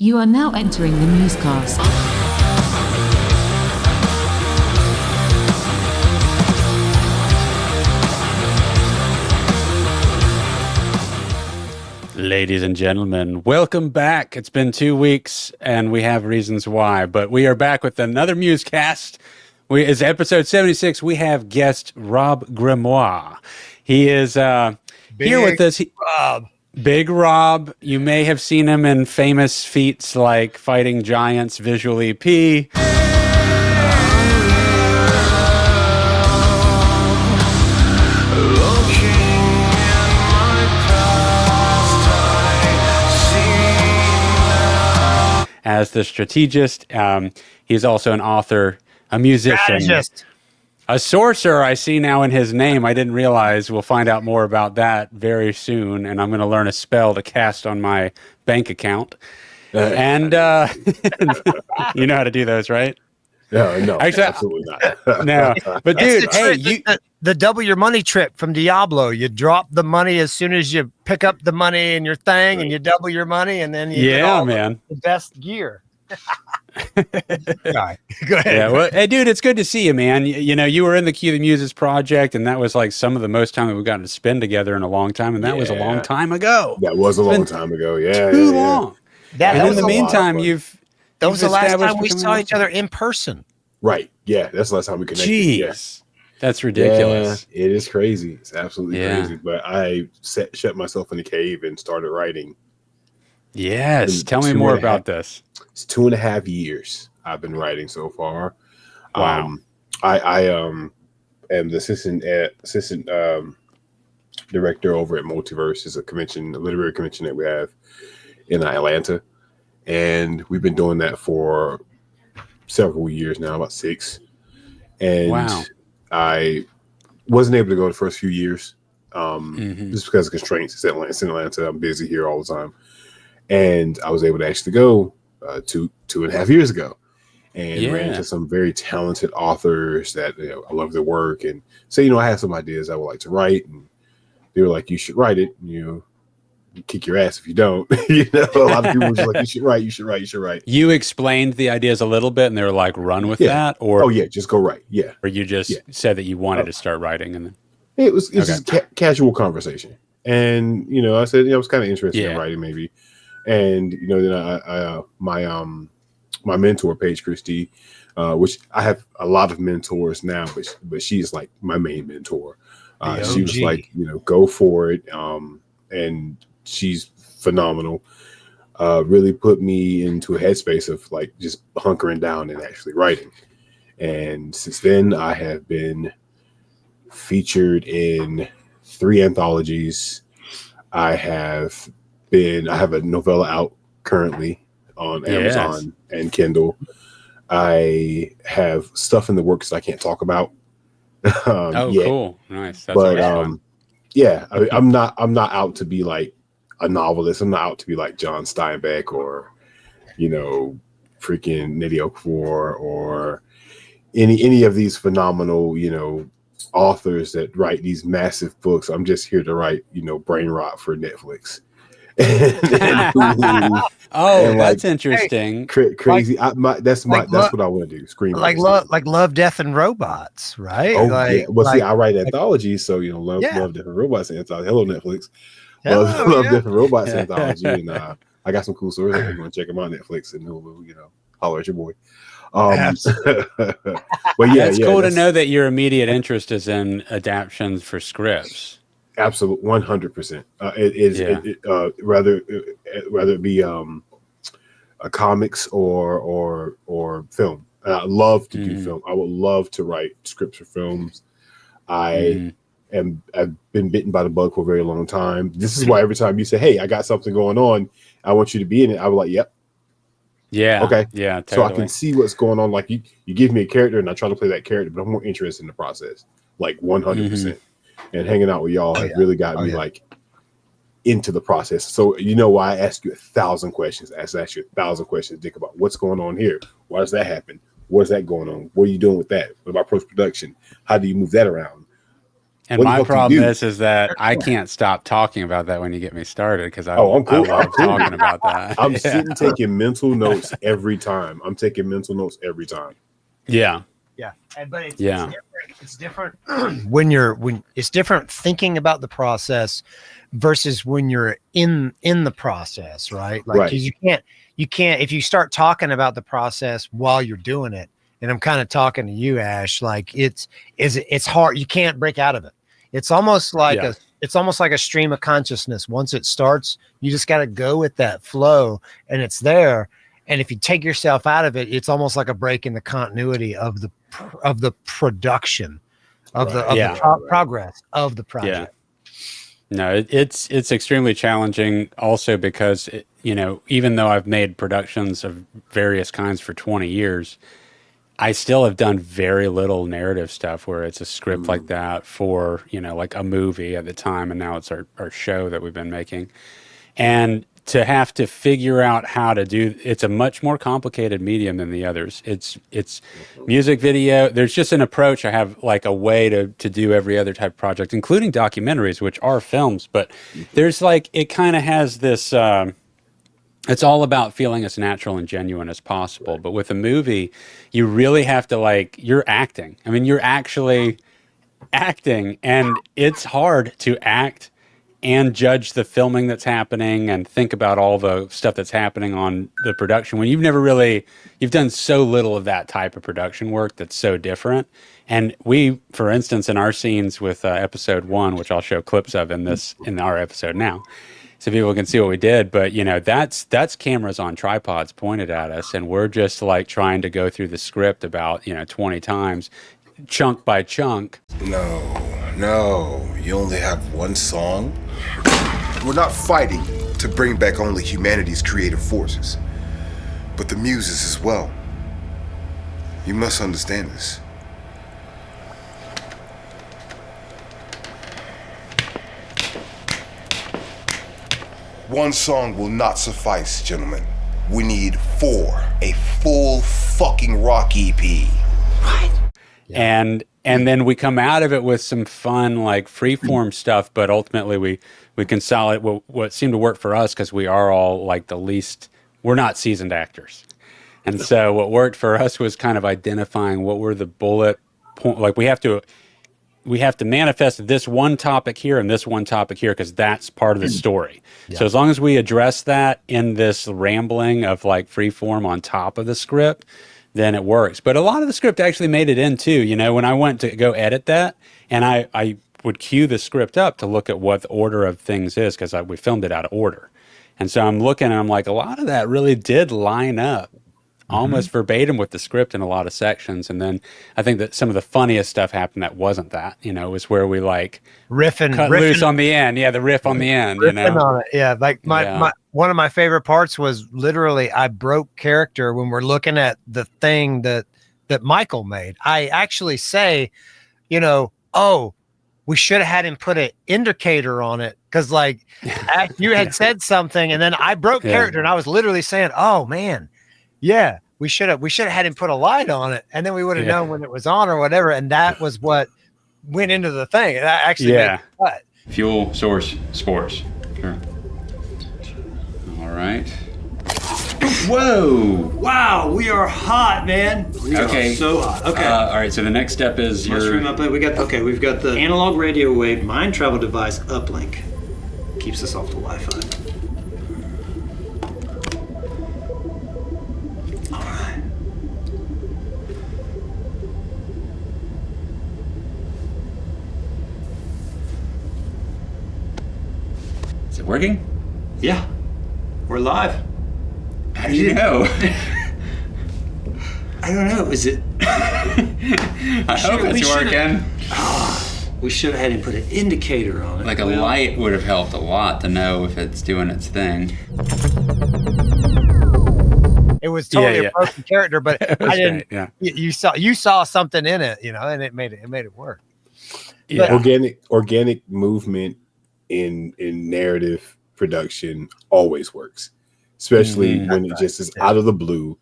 You are now entering the MuseCast. Ladies and gentlemen, welcome back. It's been 2 weeks, and we have reasons why, but we are back with another MuseCast. It's episode 76. We have guest Rob Grimoire. He is here with us. Rob. Big Rob. You may have seen him in famous feats like fighting giants, Visual EP. As the strategist, he's also an author, a musician, Strategist. a sorcerer. I see now in his name. I didn't realize. We'll find out more about that very soon, and I'm going to learn a spell to cast on my bank account. And you know how to do those, right? No, Actually, absolutely not. No, but dude, hey, the double your money trick from Diablo. You drop the money as soon as you pick up the money in your thing, and you double your money, and then you get all man, the best gear. Right. Go ahead. Yeah, well, hey, dude, it's good to see you, man. You know, you were in the Cue the Muses project, and that was like some of the most time that we've gotten to spend together in a long time, and that was a long time ago. That was a long time ago. Yeah, too long. That And was in the meantime, that was the last established time we saw each other in person. Right. Yeah, that's the last time we connected. Jeez, Yeah. that's ridiculous. Yeah, it is crazy. It's absolutely Yeah. crazy. But I shut myself in a cave and started writing. Yes, tell me Two more and a about half- this. It's 2.5 years I've been writing so far. Wow. I am the assistant director over at Multiverse. Is a literary convention that we have in Atlanta, and we've been doing that for several years now, about 6. And Wow. I wasn't able to go the first few years, Mhm. just because of constraints. It's in Atlanta. I'm busy here all the time, and I was able to actually go 2.5 years ago, and ran into some very talented authors that I love their work, and say I had some ideas I would like to write, and they were like, "You should write it." You kick your ass if you don't. A lot of people were just like, you should write. You explained the ideas a little bit, and they were like, "Run with that," or just go write. Yeah, or you just said that you wanted to start writing, and then it was just casual conversation, and I said I was kind of interested in writing maybe, and then I my mentor Paige Christie, which I have a lot of mentors now, but she's like my main mentor. She was like, go for it, and she's phenomenal. Really put me into a headspace of like just hunkering down and actually writing. And since then, I have been featured in 3 anthologies. I have a novella out currently on Amazon and Kindle. I have stuff in the works I can't talk about. Yet. Cool, nice. That's But fun. I'm not out to be like a novelist. I'm not out to be like John Steinbeck or freaking Nnedi Okorafor or any of these phenomenal authors that write these massive books. I'm just here to write brain rot for Netflix. and that's interesting. Crazy. That's what I want to do. Scream like Love, Death, and Robots, right? Oh yeah. Well, see, I write anthologies, so Love, Death, and Robots anthology. Hello, Netflix. Love, Death, and Robots anthology, and I got some cool stories. If you want to check them out on Netflix and Hulu, holler at your boy. But it's cool to know that your immediate interest is in adaptations for scripts. Absolutely, 100%. It is rather it be a comics or film. And I love to do film. I would love to write scripts for films. I've been bitten by the bug for a very long time. This is why every time you say, "Hey, I got something going on, I want you to be in it," I was like, "Yep." Yeah. Okay. Yeah. Totally. So I can see what's going on. Like you give me a character and I try to play that character, but I'm more interested in the process. Like 100%. And hanging out with y'all has really got me like into the process. So why I ask you 1,000 questions. I ask you 1,000 questions, Dick, about what's going on here. Why does that happen? What's that going on? What are you doing with that? What about post-production? How do you move that around? And What the my fuck problem you do? is that I can't stop talking about that when you get me started because I I'm cool. I love talking about that. I'm sitting taking mental notes every time. Yeah. Yeah, but it's Yeah. different. It's different when it's different thinking about the process versus when you're in the process, right? Like Right. you can't if you start talking about the process while you're doing it. And I'm kind of talking to you, Ash. Like it's hard. You can't break out of it. It's almost like a stream of consciousness. Once it starts, you just got to go with that flow, and it's there. And if you take yourself out of it, it's almost like a break in the continuity of the production of the progress of the project. Yeah. No, it's extremely challenging also because, even though I've made productions of various kinds for 20 years, I still have done very little narrative stuff where it's a script like that for, like a movie at the time. And now it's our show that we've been making. And to have to figure out how to do it's a much more complicated medium than the others. It's music video. There's just an approach. I have like a way to do every other type of project, including documentaries, which are films. But there's like, it kind of has this, it's all about feeling as natural and genuine as possible. But with a movie, you really have to you're acting. I mean, you're actually acting, and it's hard to act and judge the filming that's happening and think about all the stuff that's happening on the production when you've done so little of that type of production work that's so different. And we, for instance, in our scenes with episode 1, which I'll show clips of in our episode now, so people can see what we did. But that's cameras on tripods pointed at us, and we're just like trying to go through the script about 20 times, chunk by chunk. No, you only have one song. We're not fighting to bring back only humanity's creative forces, but the Muses as well. You must understand this. One song will not suffice, gentlemen. We need 4, a full fucking rock EP. What? Yeah. And then we come out of it with some fun, like freeform stuff, but ultimately we consolidate what seemed to work for us because we are all like we're not seasoned actors. And so what worked for us was kind of identifying what were the bullet point, like we have to manifest this one topic here and this one topic here because that's part of the story. Yeah. So as long as we address that in this rambling of like freeform on top of the script, then it works. But a lot of the script actually made it in too. When I went to go edit that, and I would cue the script up to look at what the order of things is because we filmed it out of order. And so I'm looking and I'm like, a lot of that really did line up almost verbatim with the script in a lot of sections. And then I think that some of the funniest stuff happened that wasn't that, was where we like riffing loose on the end. Yeah, the riff on the end, riffing on it. Yeah, like my one of my favorite parts was literally I broke character when we're looking at the thing that Michael made. I actually say, we should have had him put an indicator on it because like you had said something and then I broke character and I was literally saying, oh man, yeah, we should have had him put a light on it and then we would have known when it was on or whatever. And that was what went into the thing. And that actually made the cut. Fuel source sports. Sure. All right. Whoa! Wow, we are hot, man. We are so hot. Okay. All right. So the next step is mushroom uplink. We've got the analog radio wave mind travel device uplink. Keeps us off the Wi-Fi. All right. Is it working? Yeah, we're live. How do you know? I don't know. Is it? I hope it's working. We should have had him put an indicator on it. Like a light would have helped a lot to know if it's doing its thing. It was totally a broken character, but I didn't. Yeah. You saw something in it, and it made it work. Yeah. Organic movement in narrative production always works, especially when it just is out of the blue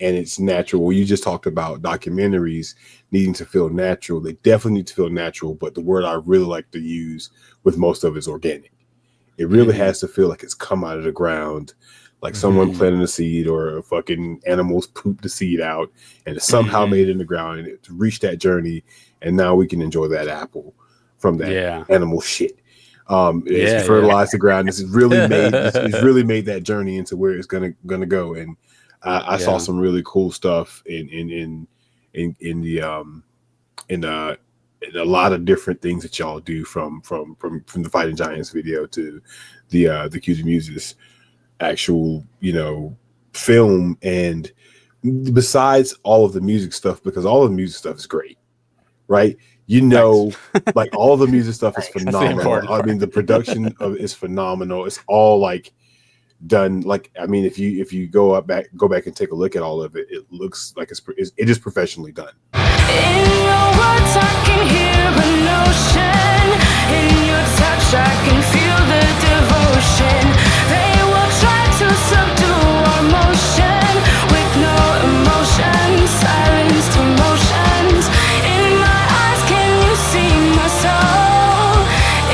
and it's natural. Well, you just talked about documentaries needing to feel natural. They definitely need to feel natural, but the word I really like to use with most of it is organic. It really has to feel like it's come out of the ground, like someone planted a seed or a fucking animals pooped the seed out and it somehow made it in the ground and it reached that journey, and now we can enjoy that apple from that animal shit. It's fertilized the ground. It's really made it's really made that journey into where it's gonna go. And I saw some really cool stuff in a lot of different things that y'all do from the Fighting Giants video to the QZ Muses actual, film. And besides all of the music stuff, because all of the music stuff is great, right? Like all the music stuff is phenomenal. I mean, the production is phenomenal. It's all like done. Like, I mean, if you go back and take a look at all of it, it looks like it is professionally done. In your words, I can hear an ocean. In your touch, I can feel the devotion. They will try to subdue our motion with no emotion, silenced emotions. In my eyes, can you see my soul?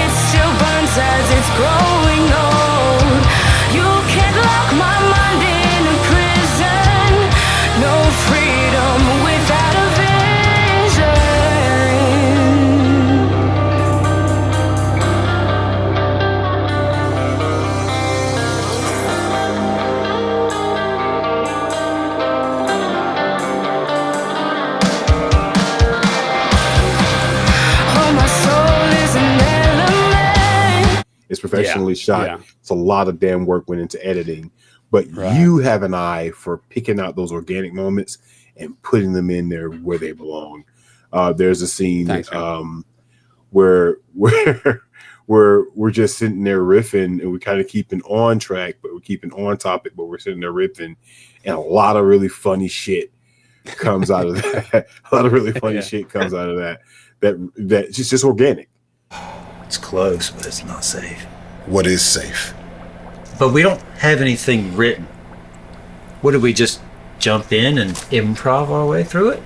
It still burns as it's growing old. You can't lock my mind in a prison. No freedom without a vision. It's professionally shot. Yeah. It's a lot of damn work went into editing, but you have an eye for picking out those organic moments and putting them in there where they belong. There's a scene where we're just sitting there riffing and we're kind of keeping on track, but we're keeping on topic, but we're sitting there riffing, and a lot of really funny shit comes out of that. A lot of really funny shit comes out of that. That's just organic. It's close, but it's not safe. What is safe? But we don't have anything written. What, do we just jump in and improv our way through it?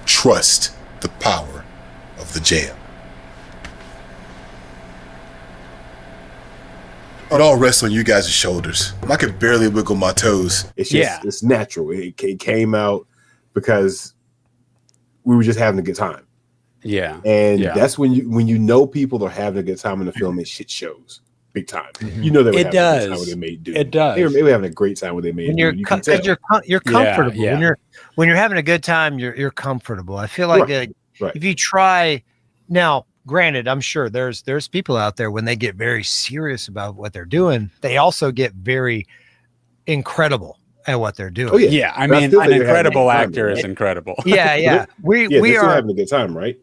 Trust the power of the jam. It all rests on you guys' shoulders. I can barely wiggle my toes. It's just it's natural. It came out because we were just having a good time. Yeah. And that's when you know people are having a good time in the film, and shit shows big time. You know they were having a good time when they made Dune. It does. They were having a great time when they made Dune. You're comfortable. When you're having a good time, you're comfortable. I feel like if you try now, granted, I'm sure there's people out there when they get very serious about what they're doing, they also get very incredible at what they're doing. Oh, yeah. I mean, an incredible actor is incredible. Yeah. We are having a good time, right?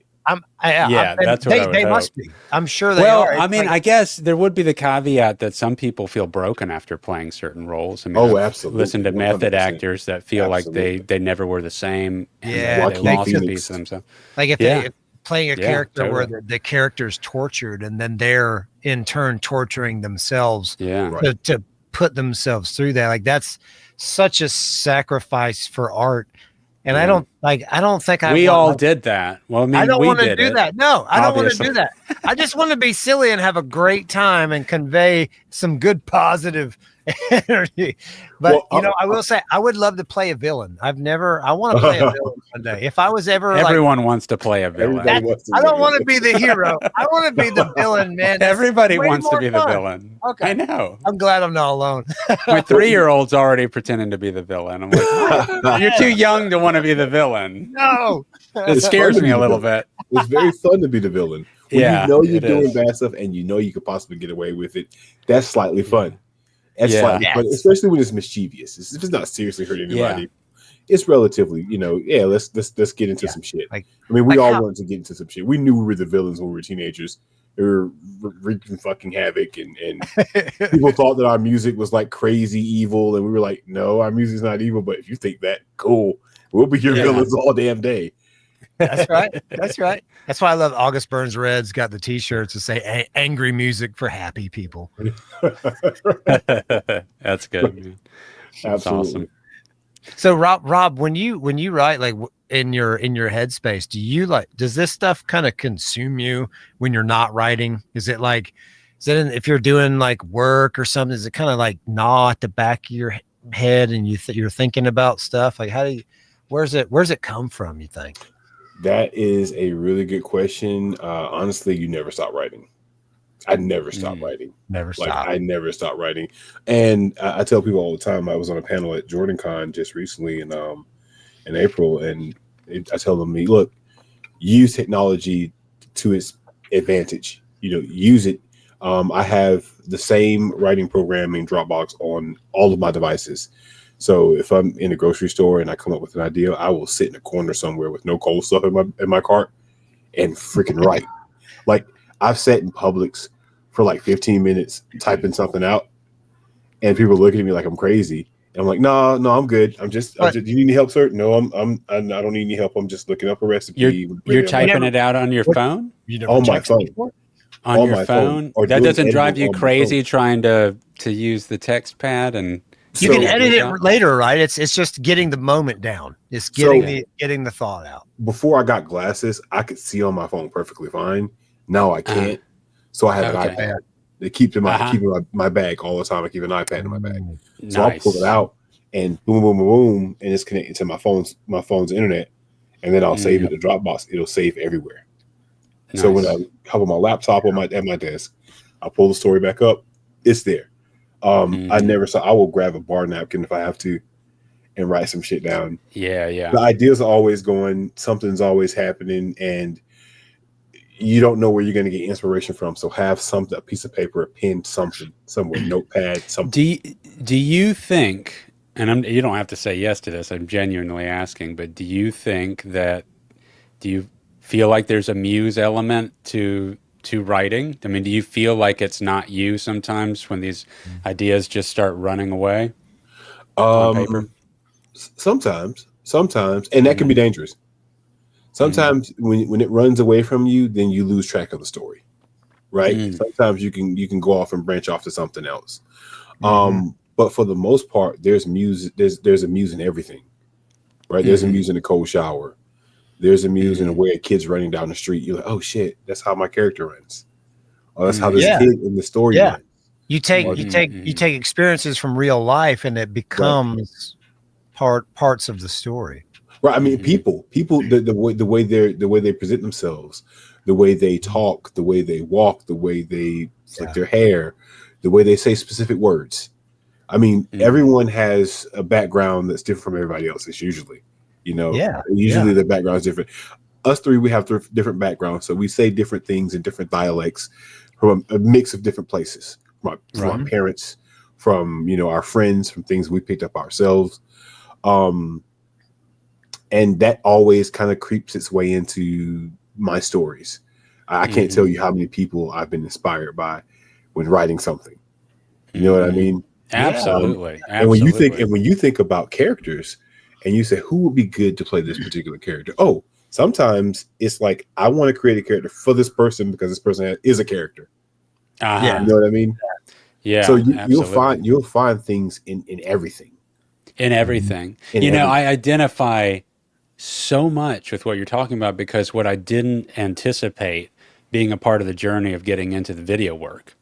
That's what they must be. I'm sure they are. Well, I mean, I guess there would be the caveat that some people feel broken after playing certain roles. I mean, absolutely. Listen to 100%. Method actors that feel like they never were the same. They lost a piece of themselves. Like if they're playing a character where the character's tortured, and then they're in turn torturing themselves to put themselves through that. Like that's such a sacrifice for art. And I don't think we all did that. Well, I mean, I don't want to do that. No, I don't want to do that. I just want to be silly and have a great time and convey some good positive energy. But I will say I would love to play a villain. I want to play a villain one day. If I was ever everyone wants to play a villain. I don't want to be the hero. I want to be the villain, man. Everybody wants to be the villain. Okay. I know. I'm glad I'm not alone. My 3-year-old's already pretending to be the villain. I'm like, you're too young to want to be the villain. No. It scares me a little bit. It's very fun to be the villain. When you know you're doing bad stuff and you know you could possibly get away with it, that's slightly fun. That's slightly fun, especially when it's mischievous. If it's not seriously hurting anybody, it's relatively, let's get into some shit. We all wanted to get into some shit. We knew we were the villains when we were teenagers. We were wreaking fucking havoc, and people thought that our music was like crazy evil, and we were like, no, our music's not evil, but if you think that, cool. We'll be your villains all damn day. That's right. That's why I love August Burns Red's got the t-shirts that say angry music for happy people. That's good, man. That's awesome. So Rob, when you write like in your headspace, does this stuff kind of consume you when you're not writing? Is it if you're doing like work or something, is it kind of like gnaw at the back of your head and you're thinking about stuff? Like where's it come from, you think? That is a really good question. Honestly, you never stop writing. I never stopped writing. Never stop. I never stopped writing. And I tell people all the time, I was on a panel at JordanCon just recently in April, and I tell them, look, use technology to its advantage. Use it. I have the same writing program in Dropbox on all of my devices. So if I'm in a grocery store and I come up with an idea, I will sit in a corner somewhere with no cold stuff in my cart and freaking write. Like, I've sat in Publix for like 15 minutes typing something out, and people look at me like I'm crazy. And I'm like, no, I'm good. I'm just. Do you need any help, sir? No, I don't need any help. I'm just looking up a recipe. You're typing it out on your phone? On my phone. On your phone? That doesn't drive you crazy trying to use the text pad and. You can edit it later, right? It's just getting the moment down. It's getting the thought out. Before I got glasses, I could see on my phone perfectly fine. Now I can't. So I have an iPad. They keep in my bag all the time. I keep an iPad in my bag. So I'll pull it out and boom, boom, boom, boom, and it's connected to my phone's internet. And then I'll save it to Dropbox. It'll save everywhere. Nice. So when I have on my laptop at my desk, I'll pull the story back up. It's there. I will grab a bar napkin if I have to and write some shit down. Yeah. The ideas are always going, something's always happening, and you don't know where you're going to get inspiration from. So have a piece of paper, a pen, something, somewhere, notepad, something. Do you think, and you don't have to say yes to this, I'm genuinely asking, but do you feel like there's a muse element to writing? I mean, do you feel like it's not you sometimes when these ideas just start running away on paper? Sometimes, and that can be dangerous. Sometimes when it runs away from you, then you lose track of the story, right? Sometimes you can go off and branch off to something else. But for the most part, there's a muse in everything, right? There's a muse in the cold shower. There's a muse in the way a kid's running down the street. You're like, oh shit, that's how my character runs. Oh, that's how this kid in the story runs. You take experiences from real life, and it becomes parts of the story. Right. I mean, people, the way they present themselves, the way they talk, the way they walk, the way they flick their hair, the way they say specific words. I mean, everyone has a background that's different from everybody else's usually. Usually the background is different. Us three, we have different backgrounds, so we say different things in different dialects from a mix of different places, from our parents, from our friends, from things we picked up ourselves, and that always kind of creeps its way into my stories. I can't tell you how many people I've been inspired by when writing something. You know what I mean? Absolutely. And when you think about characters, and you say, who would be good to play this particular character? Oh, sometimes it's like, I want to create a character for this person because this person is a character. You know what I mean? Yeah. So you'll find things in everything. In everything. I identify so much with what you're talking about, because what I didn't anticipate being a part of the journey of getting into the video work,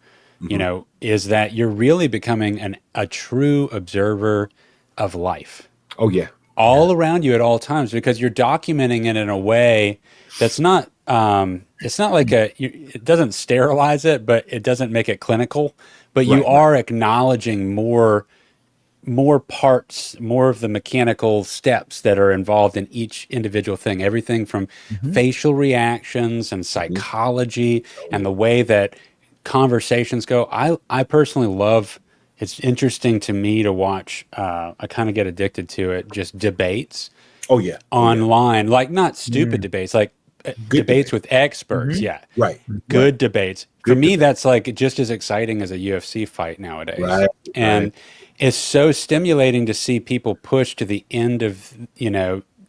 is that you're really becoming a true observer of life. Oh, yeah. All around you at all times, because you're documenting it in a way that's not, it's not like it doesn't sterilize it, but it doesn't make it clinical, but you are acknowledging more parts, more of the mechanical steps that are involved in each individual thing, everything from facial reactions and psychology and the way that conversations go. I personally love. It's interesting to me to watch. I kind of get addicted to it. Just debates. Online, like not stupid debates, like debates with experts. Yeah, right. Good debates. For me, that's like just as exciting as a UFC fight nowadays. And it's so stimulating to see people push to the end of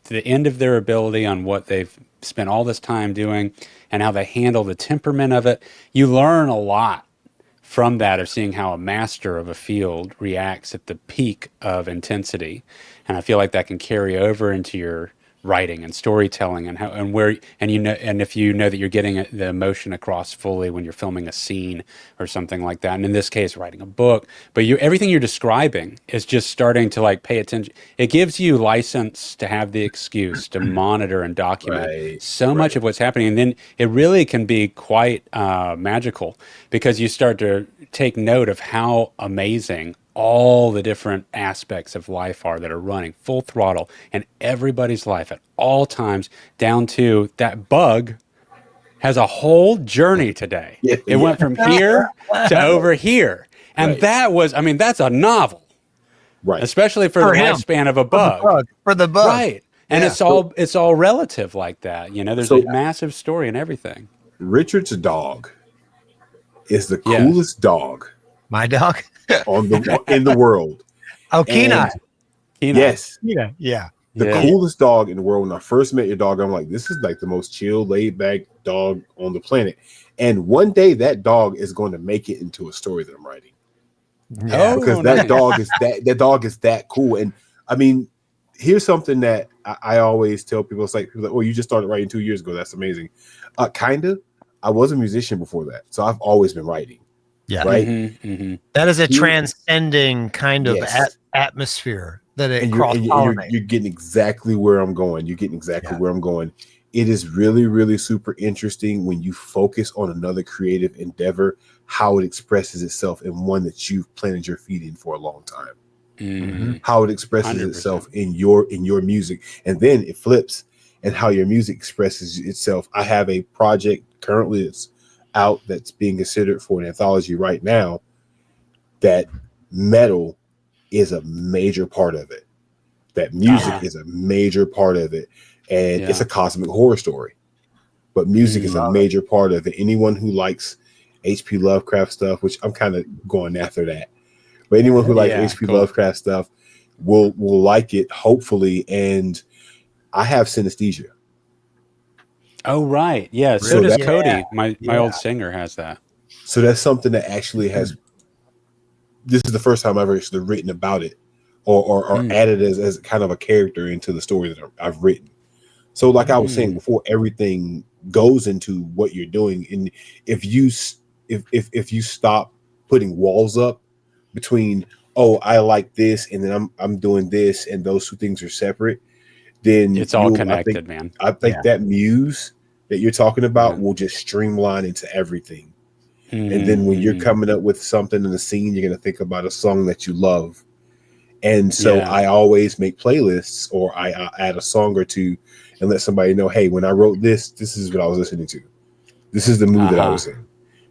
their ability on what they've spent all this time doing and how they handle the temperament of it. You learn a lot from that of seeing how a master of a field reacts at the peak of intensity. And I feel like that can carry over into your writing and storytelling and how and where and if you know that you're getting the emotion across fully when you're filming a scene or something like that, and in this case writing a book, but everything you're describing is just starting to like pay attention. It gives you license to have the excuse to monitor and document so much of what's happening, and then it really can be quite magical because you start to take note of how amazing all the different aspects of life are that are running full throttle in everybody's life at all times, down to that bug has a whole journey today. It went from here to over here. And that was, I mean, that's a novel. Right. Especially for the lifespan of a bug. For the bug. Right. And it's all relative like that. You know, there's a massive story and everything. Richard's dog is the coolest dog. My dog? in the world. Oh, Kenai. Yes. Yeah. The coolest dog in the world. When I first met your dog, I'm like, this is like the most chill, laid back dog on the planet. And one day that dog is going to make it into a story that I'm writing. Yeah. Because that dog is that cool. And I mean, here's something that I always tell people. It's like, oh, you just started writing 2 years ago. That's amazing. Kinda. I was a musician before that. So I've always been writing. Yeah. Right. That is a transcending kind of atmosphere that it cross-pollinates. You're getting exactly where I'm going. Where I'm going. It is really, really super interesting when you focus on another creative endeavor, how it expresses itself in one that you've planted your feet in for a long time. How it expresses 100%. Itself in your music, and then it flips, and how your music expresses itself. I have a project currently that's out that's being considered for an anthology right now, that metal is a major part of it, that music is a major part of it, and it's a cosmic horror story, but music is a major part of it. Anyone who likes H.P. Lovecraft stuff, which I'm kind of going after that, but anyone who likes H.P. Lovecraft stuff will like it, hopefully. And I have synesthesia. Oh, right. Yeah. So does Cody. My old singer has that. So that's something that actually has, this is the first time I've ever actually written about it or added as kind of a character into the story that I've written. So like I was saying before, everything goes into what you're doing. And if you stop putting walls up between, oh, I like this, and then I'm doing this, and those two things are separate, then it's all connected, man. I think that muse that you're talking about will just streamline into everything. And then when you're coming up with something in the scene, you're going to think about a song that you love. And so I always make playlists, or I add a song or two and let somebody know, hey, when I wrote this, this is what I was listening to. This is the mood that I was in.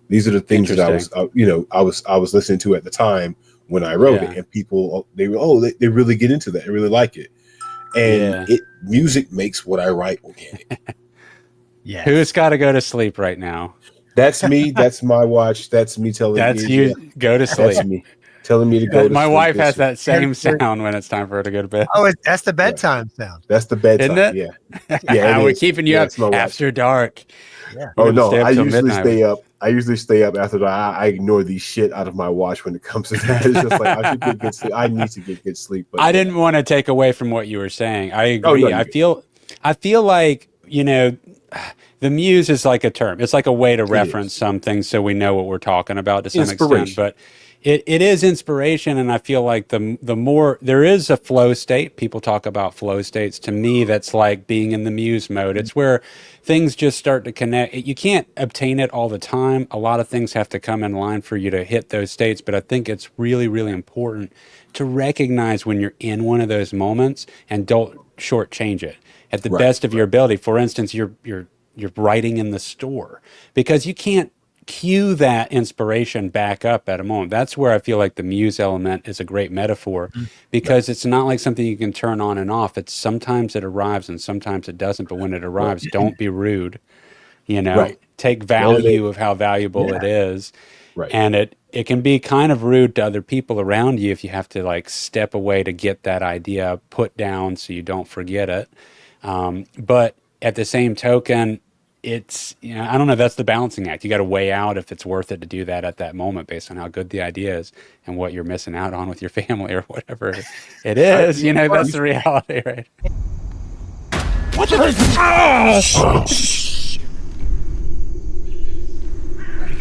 These are the things that I was listening to at the time when I wrote it. And people, they really get into that. They really like it. And music makes what I write organic. Who's got to go to sleep right now? That's me. That's my watch. That's me telling you go to sleep. That's me telling me to go to sleep. My wife has that same sound when it's time for her to go to bed. Oh, that's the bedtime sound. That's the bedtime. Isn't it? Yeah. We're keeping you up after dark. Yeah. Oh no, I usually stay up. After that. I ignore the shit out of my watch when it comes to that. It's just like, I should get good sleep. I need to get good sleep. But I didn't want to take away from what you were saying. I agree. I feel like, the muse is like a term. It's like a way to reference something so we know what we're talking about to some extent. But it is inspiration, and I feel like the more there is a flow state. People talk about flow states. To me, that's like being in the muse mode. It's where things just start to connect. You can't obtain it all the time. A lot of things have to come in line for you to hit those states. But I think it's really, really important to recognize when you're in one of those moments and don't shortchange it at the best of your ability. For instance, you're writing in the store, because you can't cue that inspiration back up at a moment. That's where I feel like the muse element is a great metaphor, because it's not like something you can turn on and off. It's sometimes it arrives and sometimes it doesn't. But when it arrives, don't be rude. Take value of how valuable it is. And it can be kind of rude to other people around you if you have to like step away to get that idea put down so you don't forget it. But at the same token, it's, you know, I don't know. That's the balancing act. You got to weigh out if it's worth it to do that at that moment based on how good the idea is and what you're missing out on with your family or whatever it is. You know, that's the reality, right? What the? Where'd he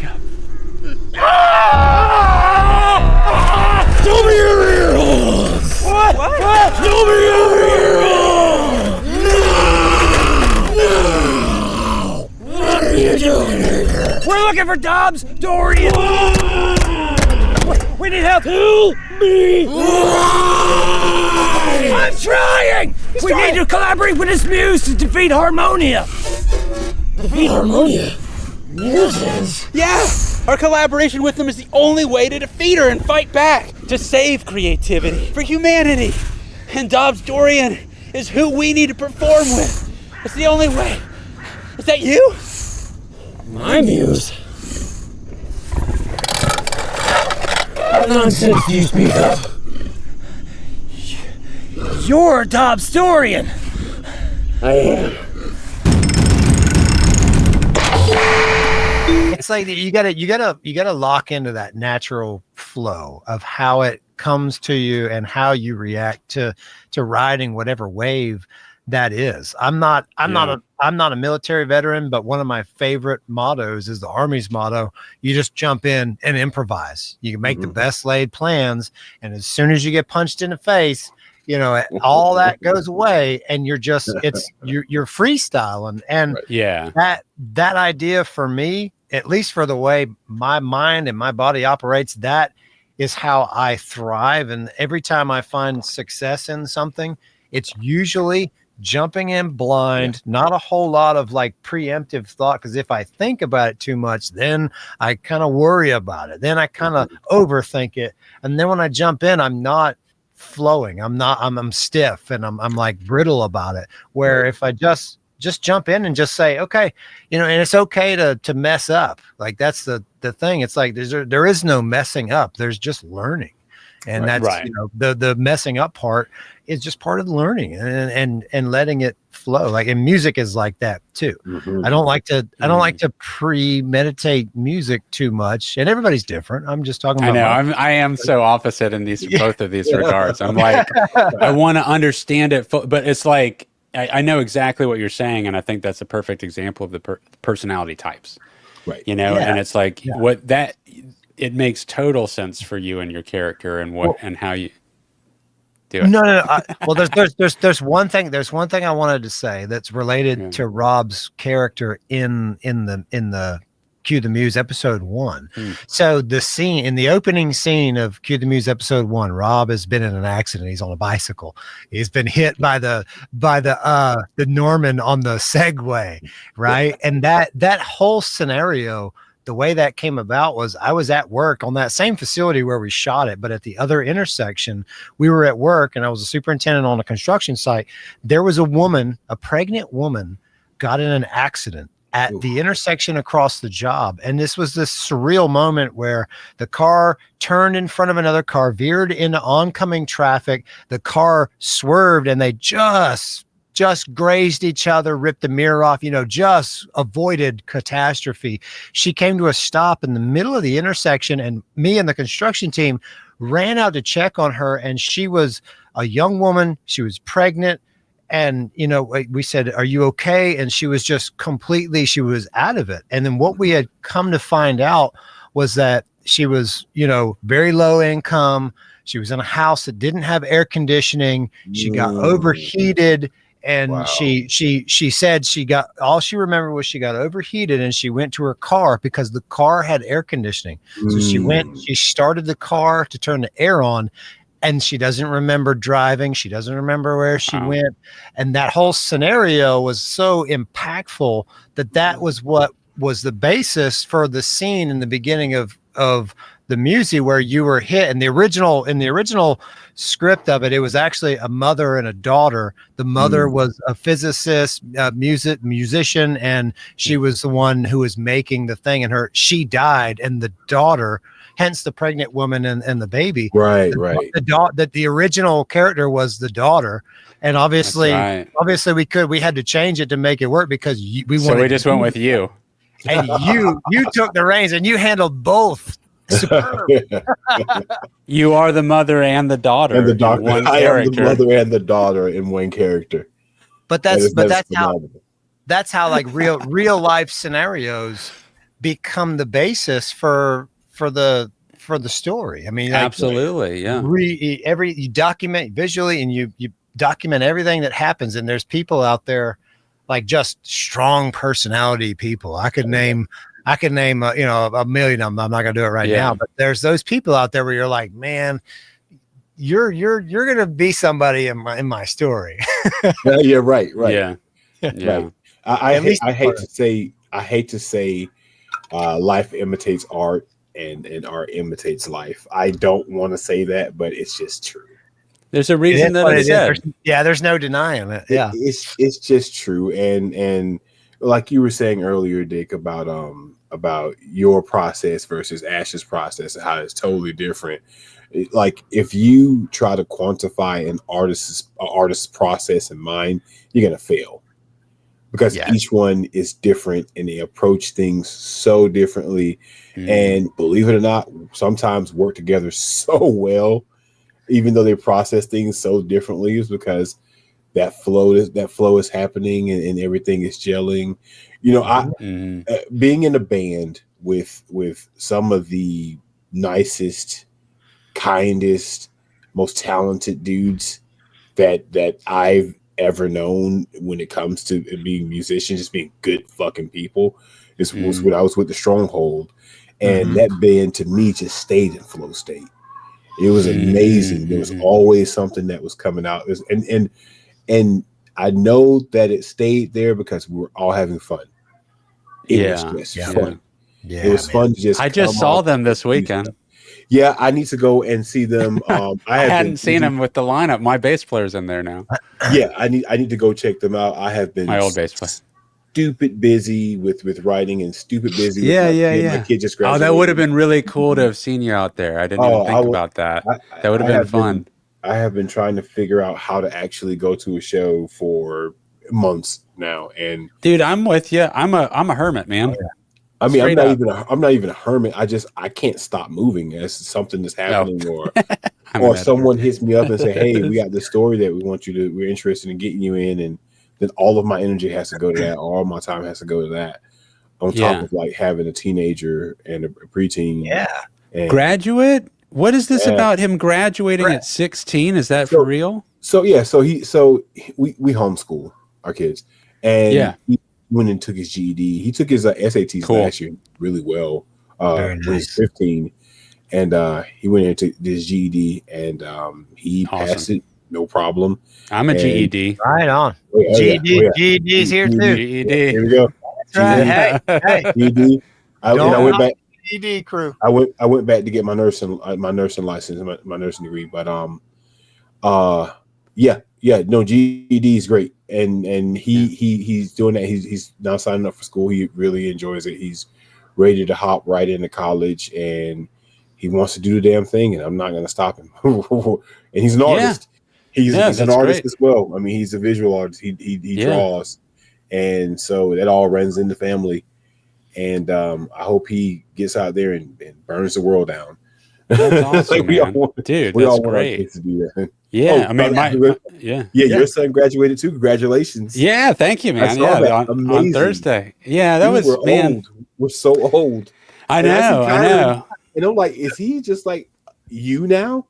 go? Show me your ears! What? Show me your ears! What are you doing here? We're looking for Dobbs Dorian. We need help. Help me! I'm trying. We need to collaborate with this muse to defeat Harmonia. Defeat Harmonia? Muses? Yeah! Our collaboration with them is the only way to defeat her and fight back, to save creativity for humanity. And Dobbs Dorian is who we need to perform with. It's the only way. Is that you? My muse? What nonsense do you speak of? You're Dobbs Dorian. I am. It's like you gotta lock into that natural flow of how it comes to you and how you react to riding whatever wave that is. I'm not a military veteran, but one of my favorite mottos is the Army's motto. You just jump in and improvise. You can make the best laid plans, and as soon as you get punched in the face, you know, all that goes away, and you're freestyling. And that idea for me, at least for the way my mind and my body operates, that is how I thrive. And every time I find success in something, it's usually jumping in blind, not a whole lot of like preemptive thought. Because if I think about it too much, then I kind of worry about it. Then I kind of overthink it. And then when I jump in, I'm not flowing. I'm stiff, and I'm like brittle about it. Where if I just jump in and just say, okay, you know, and it's okay to mess up. Like that's the thing. It's like there is no messing up. There's just learning. And that's you know, the messing up part is just part of the learning and letting it flow. Like, and music is like that too. I don't like to premeditate music too much, and everybody's different. I'm just talking about I am so opposite in both of these regards. I'm like, I want to understand it, but it's like I know exactly what you're saying, and I think that's a perfect example of the personality types. Right. You know, and it's like what that it makes total sense for you and your character and what and how you do it. No. Well, there's one thing. There's one thing I wanted to say that's related to Rob's character in the Cue the Muse episode 1. So the scene in the opening scene of Cue the Muse episode 1, Rob has been in an accident. He's on a bicycle. He's been hit by the Norman on the Segway, right? And that whole scenario, the way that came about was I was at work on that same facility where we shot it, but at the other intersection, we were at work, and I was a superintendent on a construction site. There was a pregnant woman got in an accident at the intersection across the job. And this was this surreal moment where the car turned in front of another car, veered into oncoming traffic. The car swerved, and they just grazed each other, ripped the mirror off, you know, just avoided catastrophe. She came to a stop in the middle of the intersection, and me and the construction team ran out to check on her. And she was a young woman. She was pregnant. And, you know, we said, are you okay? And she was just she was out of it. And then what we had come to find out was that she was, you know, very low income. She was in a house that didn't have air conditioning. She got overheated. And she said all she remembered was she got overheated, and she went to her car because the car had air conditioning. So she started the car to turn the air on, and she doesn't remember driving. She doesn't remember where she went. And that whole scenario was so impactful that was what was the basis for the scene in the beginning of the Muses where you were hit. In the original script of it, it was actually a mother and a daughter. The mother was a physicist, musician, and she was the one who was making the thing, and she died, and the daughter hence the pregnant woman and the baby. Right. The original character was the daughter, and obviously we had to change it to make it work because So we just went with you. And you took the reins and you handled both. Superb. You are the mother and the daughter. And the daughter. One I character. am the mother and the daughter in one character. But that's how like real life scenarios become the basis for the story. I mean, like, absolutely, yeah. You document visually and you document everything that happens, and there's people out there like just strong personality people. I could name a million of them. I'm not gonna do it right now, but there's those people out there where you're like, man, you're gonna be somebody in my story. Yeah, right. Yeah. Right. I hate to say life imitates art and art imitates life. I don't want to say that, but it's just true. There's a reason that it's said. There's no denying it. Yeah, it's just true. And like you were saying earlier, Dick, about your process versus Ash's process and how it's totally different. Like if you try to quantify an artist's process and mine, you're gonna fail because each one is different and they approach things so differently. And believe it or not, sometimes work together so well. Even though they process things so differently, is because that flow is happening and everything is gelling. You know, being in a band with some of the nicest, kindest, most talented dudes that I've ever known when it comes to being musicians, just being good fucking people, was when I was with the Stronghold, and that band to me just stayed in flow state. It was amazing. There was always something that was coming out. And I know that it stayed there because we were all having fun. It was just fun. Yeah, it was fun to just. I just saw them this weekend. Yeah, I need to go and see them. I hadn't seen them with the lineup. My bass player's in there now. Yeah, I need to go check them out. I have been my old bass player. Stupid busy with writing and stupid busy. My kid just graduated. That would have been really cool to have seen you out there. I didn't even think about that. That would have been fun. I have been trying to figure out how to actually go to a show for months now. And dude, I'm with you. I'm a hermit, man. I mean, I'm not even a hermit. I can't stop moving as something that's happening, or someone hits me up and say, "Hey, we got this story that we're interested in getting you in," and then all of my energy has to go to that. All my time has to go to that. On top of like having a teenager and a preteen. Yeah. And graduate. What is this about him graduating at 16? Is that for real? So we homeschool our kids, and he went and took his GED. He took his SATs last year really well. When he was 15, and he went into his GED, and he passed it, no problem. I'm a GED. Right on. GED's here too. GED. Here we go. Right. Hey. GED. I went back. GED crew. I went back to get my nursing license, my nursing degree, but GED is great, and he's doing that. He's now signing up for school. He really enjoys it. He's ready to hop right into college, and he wants to do the damn thing, and I'm not going to stop him. And he's an artist. He's an artist as well. I mean, he's a visual artist. He draws, and so that all runs in the family. And I hope he gets out there and burns the world down. That's awesome, man. Dude, that's great. To do that. Yeah, I mean, your son graduated too. Congratulations. Yeah, thank you, man. On Thursday. Yeah, that was old. We're so old. I know. And I'm like, is he just like you now?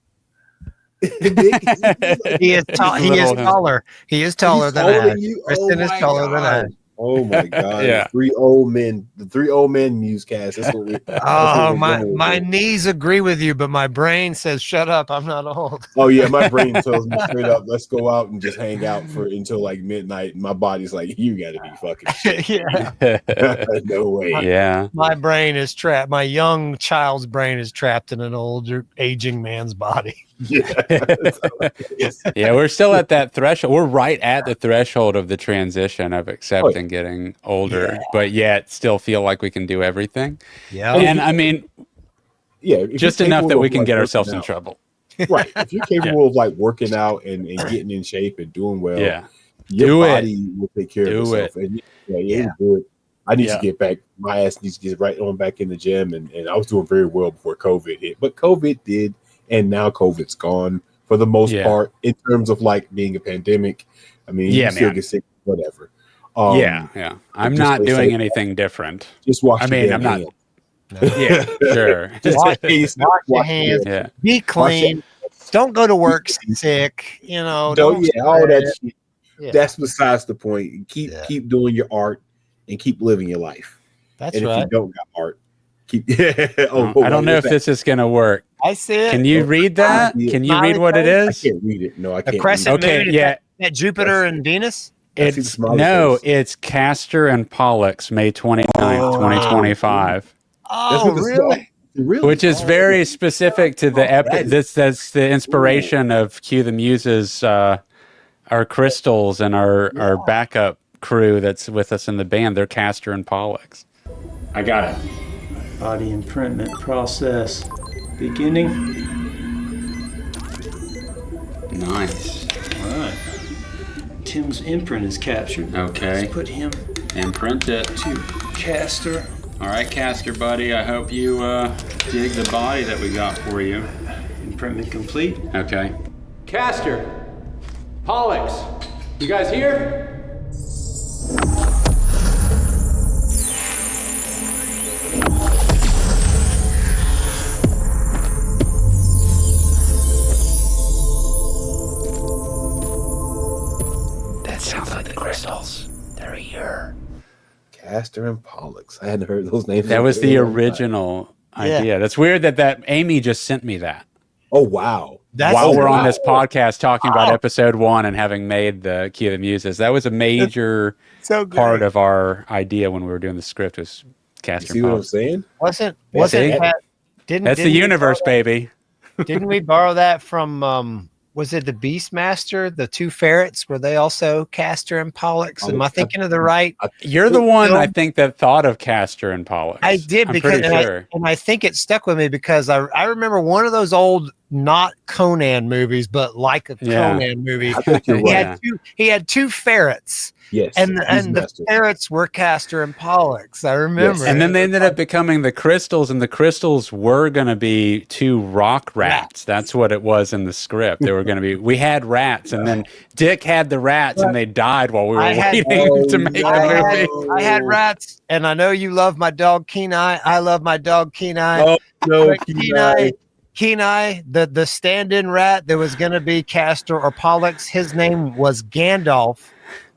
He is taller. He is taller than I. Kristen is taller than I. Oh my god! The three old men MuseCast. That's what we. My knees agree with you, but my brain says, "Shut up! I'm not old." Oh yeah, my brain tells me straight up, "Let's go out and just hang out until like midnight." And my body's like, "You got to be fucking shit." Yeah. No way. Yeah. My brain is trapped. My young child's brain is trapped in an older, aging man's body. Yeah, we're still at that threshold. We're right at the threshold of the transition of accepting getting older, but yet still feel like we can do everything. Yeah. And I mean, if just you're enough that capable we of, can like, get working ourselves in out- trouble. Right. If you're capable of like working out and getting in shape and doing well, Yeah. your Do it. body will take care Do of itself. it. And it'll do it. I need Yeah. to get back. My ass needs to get right on back in the gym. And I was doing very well before COVID hit. But COVID did. And now COVID's gone for the most part in terms of like being a pandemic. I mean, you still get sick, whatever. Yeah. I'm just not stay doing safe. anything different. Just wash I your mean, damn I'm not. hands. Yeah, sure. Wash your hands. Yeah. Be clean. Don't go to work sick. Don't all that spread. shit. Yeah. That's besides the point. Keep doing your art and keep living your life. That's and right. if you don't got art, keep. I don't know if this is gonna work. I see it. Can you read that? Can you read what it I is? can't read it. No, I can't. A crescent Okay, moon. yeah. That Jupiter and Venus. It's Castor and Pollux, May 29th, 2025. Oh, really? Which is very specific to the epic. That's the inspiration of Cue the Muses, our crystals and our backup crew that's with us in the band. They're Castor and Pollux. I got it. Body imprintment process beginning. Nice. All right. Tim's imprint is captured. Okay. Let's put him Imprint it. to Castor. All right, Castor buddy. I hope you dig the body that we got for you. Imprintment complete. Okay. Castor, Pollux, you guys here? That sounds like the crystals. They're here. Castor and Pollux. I hadn't heard those names. That was the original idea. That's weird that Amy just sent me that. Oh, wow. While we're on this podcast talking about episode 1 and having made the Key of the Muses, that was a major part of our idea when we were doing the script was Castor. See what I'm saying? Wasn't See? that? That's the universe, baby. Didn't we borrow that from? Was it the Beastmaster? The two ferrets, were they also Castor and Pollux? Am I thinking of the right? You're the one I think that thought of Castor and Pollux. I did I'm because pretty sure. and I think it stuck with me because I remember one of those old not Conan movies, but like a Conan movie. I think you're right. He had two ferrets. Yes. And the ferrets were Castor and Pollux. I remember. And then they ended up becoming the crystals, and the crystals were going to be two rock rats. That's what it was in the script. They were going to be. We had rats, and then Dick had the rats, and they died while we were waiting to make the movie. I had rats, and I know you love my dog Kenai. I love my dog Kenai. Oh no, Kenai, the stand-in rat that was going to be Castor or Pollux. His name was Gandalf.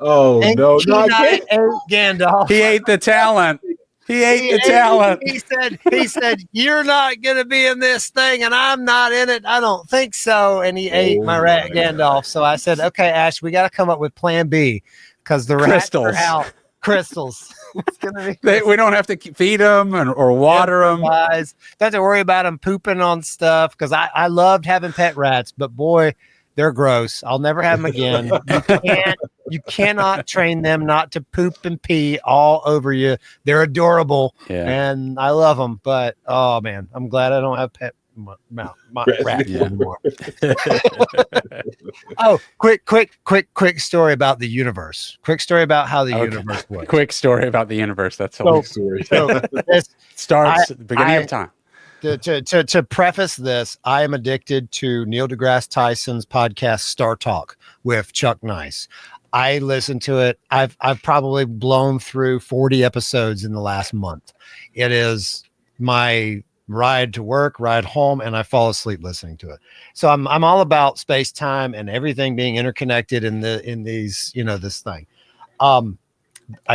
Oh and no, Kenai ate Gandalf. He ate the talent. He ate the talent. He said, "You're not going to be in this thing, and I'm not in it. I don't think so." And he ate my rat Gandalf. So I said, "Okay, Ash, we got to come up with Plan B because the rats are out. Crystals. It's gonna be we don't have to feed them or water them. Don't have to worry about them pooping on stuff because I loved having pet rats, but boy, they're gross. I'll never have them again. You cannot train them not to poop and pee all over you. They're adorable, and I love them. But oh man, I'm glad I don't have pet rats anymore. Oh, quick story about the universe. Quick story about how the universe works. Quick story about the universe. That's a whole story. Starts at the beginning of time. To preface this, I am addicted to Neil deGrasse Tyson's podcast Star Talk with Chuck Nice. I listen to it. I've probably blown through 40 episodes in the last month. It is my ride to work, ride home, and I fall asleep listening to it. So I'm all about space time and everything being interconnected in these this thing. Been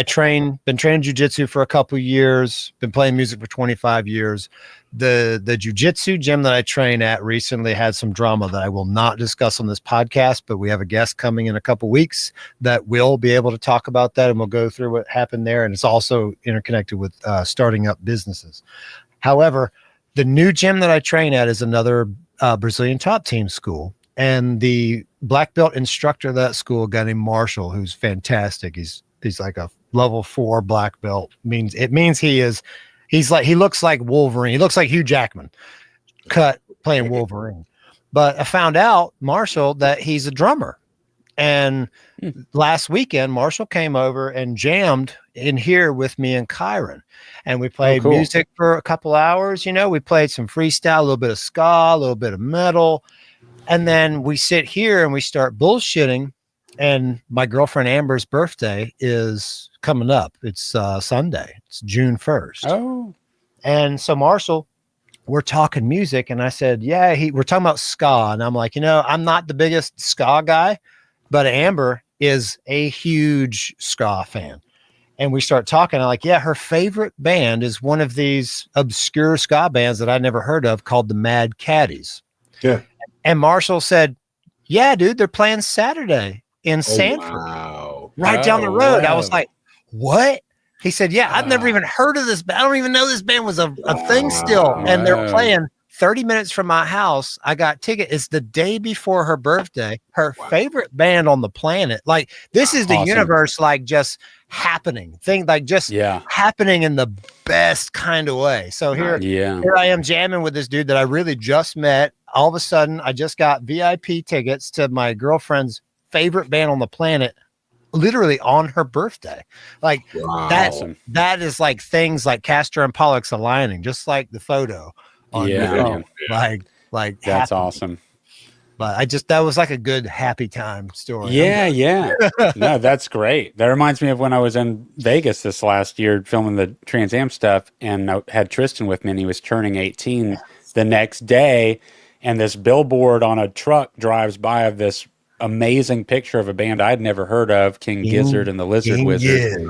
training jujitsu for a couple years, been playing music for 25 years. The jujitsu gym that I train at recently had some drama that I will not discuss on this podcast, but we have a guest coming in a couple weeks that will be able to talk about that, and we'll go through what happened there. And it's also interconnected with starting up businesses. However, the new gym that I train at is another Brazilian top team school. And the black belt instructor of that school, a guy named Marshall, who's fantastic. He's like a level 4 black belt. It means he is He looks like Wolverine. He looks like Hugh Jackman cut playing Wolverine. But I found out, Marshall, that he's a drummer. And last weekend, Marshall came over and jammed in here with me and Kyron. And we played music for a couple hours. You know, we played some freestyle, a little bit of ska, a little bit of metal. And then we sit here and we start bullshitting. And my girlfriend Amber's birthday is coming up. It's Sunday. It's June 1st. Oh. And so Marshall, we're talking music. And I said, yeah, we're talking about ska. And I'm like, you know, I'm not the biggest ska guy, but Amber is a huge ska fan. And we start talking. I'm like, yeah, her favorite band is one of these obscure ska bands that I never heard of called the Mad Caddies. Yeah. And Marshall said, yeah, dude, they're playing Saturday in Sanford. Wow. Right down the road. I was like, what? He said, yeah, I've never even heard of this band. I don't even know this band was a thing still. And they're playing 30 minutes from my house. I got ticket. It's the day before her birthday. Her favorite band on the planet. Like, this is the universe, like, just happening. Happening in the best kind of way. So here I am jamming with this dude that I really just met. All of a sudden, I just got VIP tickets to my girlfriend's favorite band on the planet, literally on her birthday. Like, that is like things like Castor and Pollux aligning, just like the photo on the phone. Like that's happy. awesome. But that was like a good happy time story. Yeah. No, that's great. That reminds me of when I was in Vegas this last year filming the Trans Am stuff, and I had Tristan with me, and he was turning 18 the next day, and this billboard on a truck drives by of this amazing picture of a band I'd never heard of, King Gizzard and the Lizard Wizard.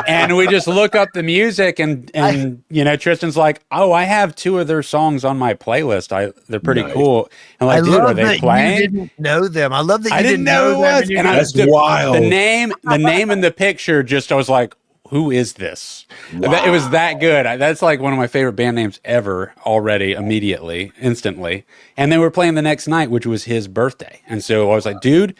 And we just look up the music, and you know, Tristan's like, oh, I have 2 of their songs on my playlist. They're pretty cool. And like, dude, are they playing? You didn't know them. I love that you I didn't know them. And that's wild. The name and the picture, just I was like, who is this? It was that good. That's like one of my favorite band names ever already, immediately, instantly. And they were playing the next night, which was his birthday. And so I was like, dude,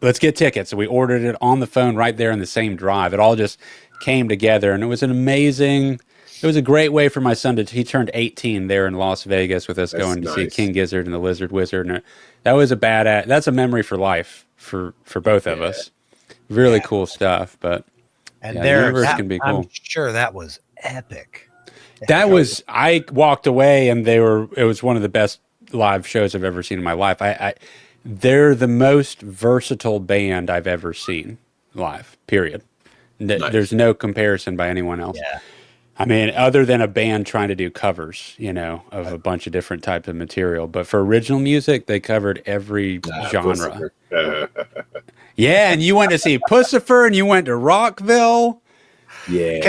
let's get tickets. So we ordered it on the phone right there in the same drive. It all just came together. And it was it was a great way for my son he turned 18 there in Las Vegas with us going to see King Gizzard and the Lizard Wizard. And that was that's a memory for life for both of us. Really cool stuff. But and the universe can be cool. I'm sure that was epic. I walked away and it was one of the best live shows I've ever seen in my life. They're the most versatile band I've ever seen live, period. There's no comparison by anyone else. Yeah. I mean, other than a band trying to do covers, you know, of a bunch of different types of material. But for original music, they covered every genre. Yeah, and you went to see Puscifer, and you went to Rockville. Yeah.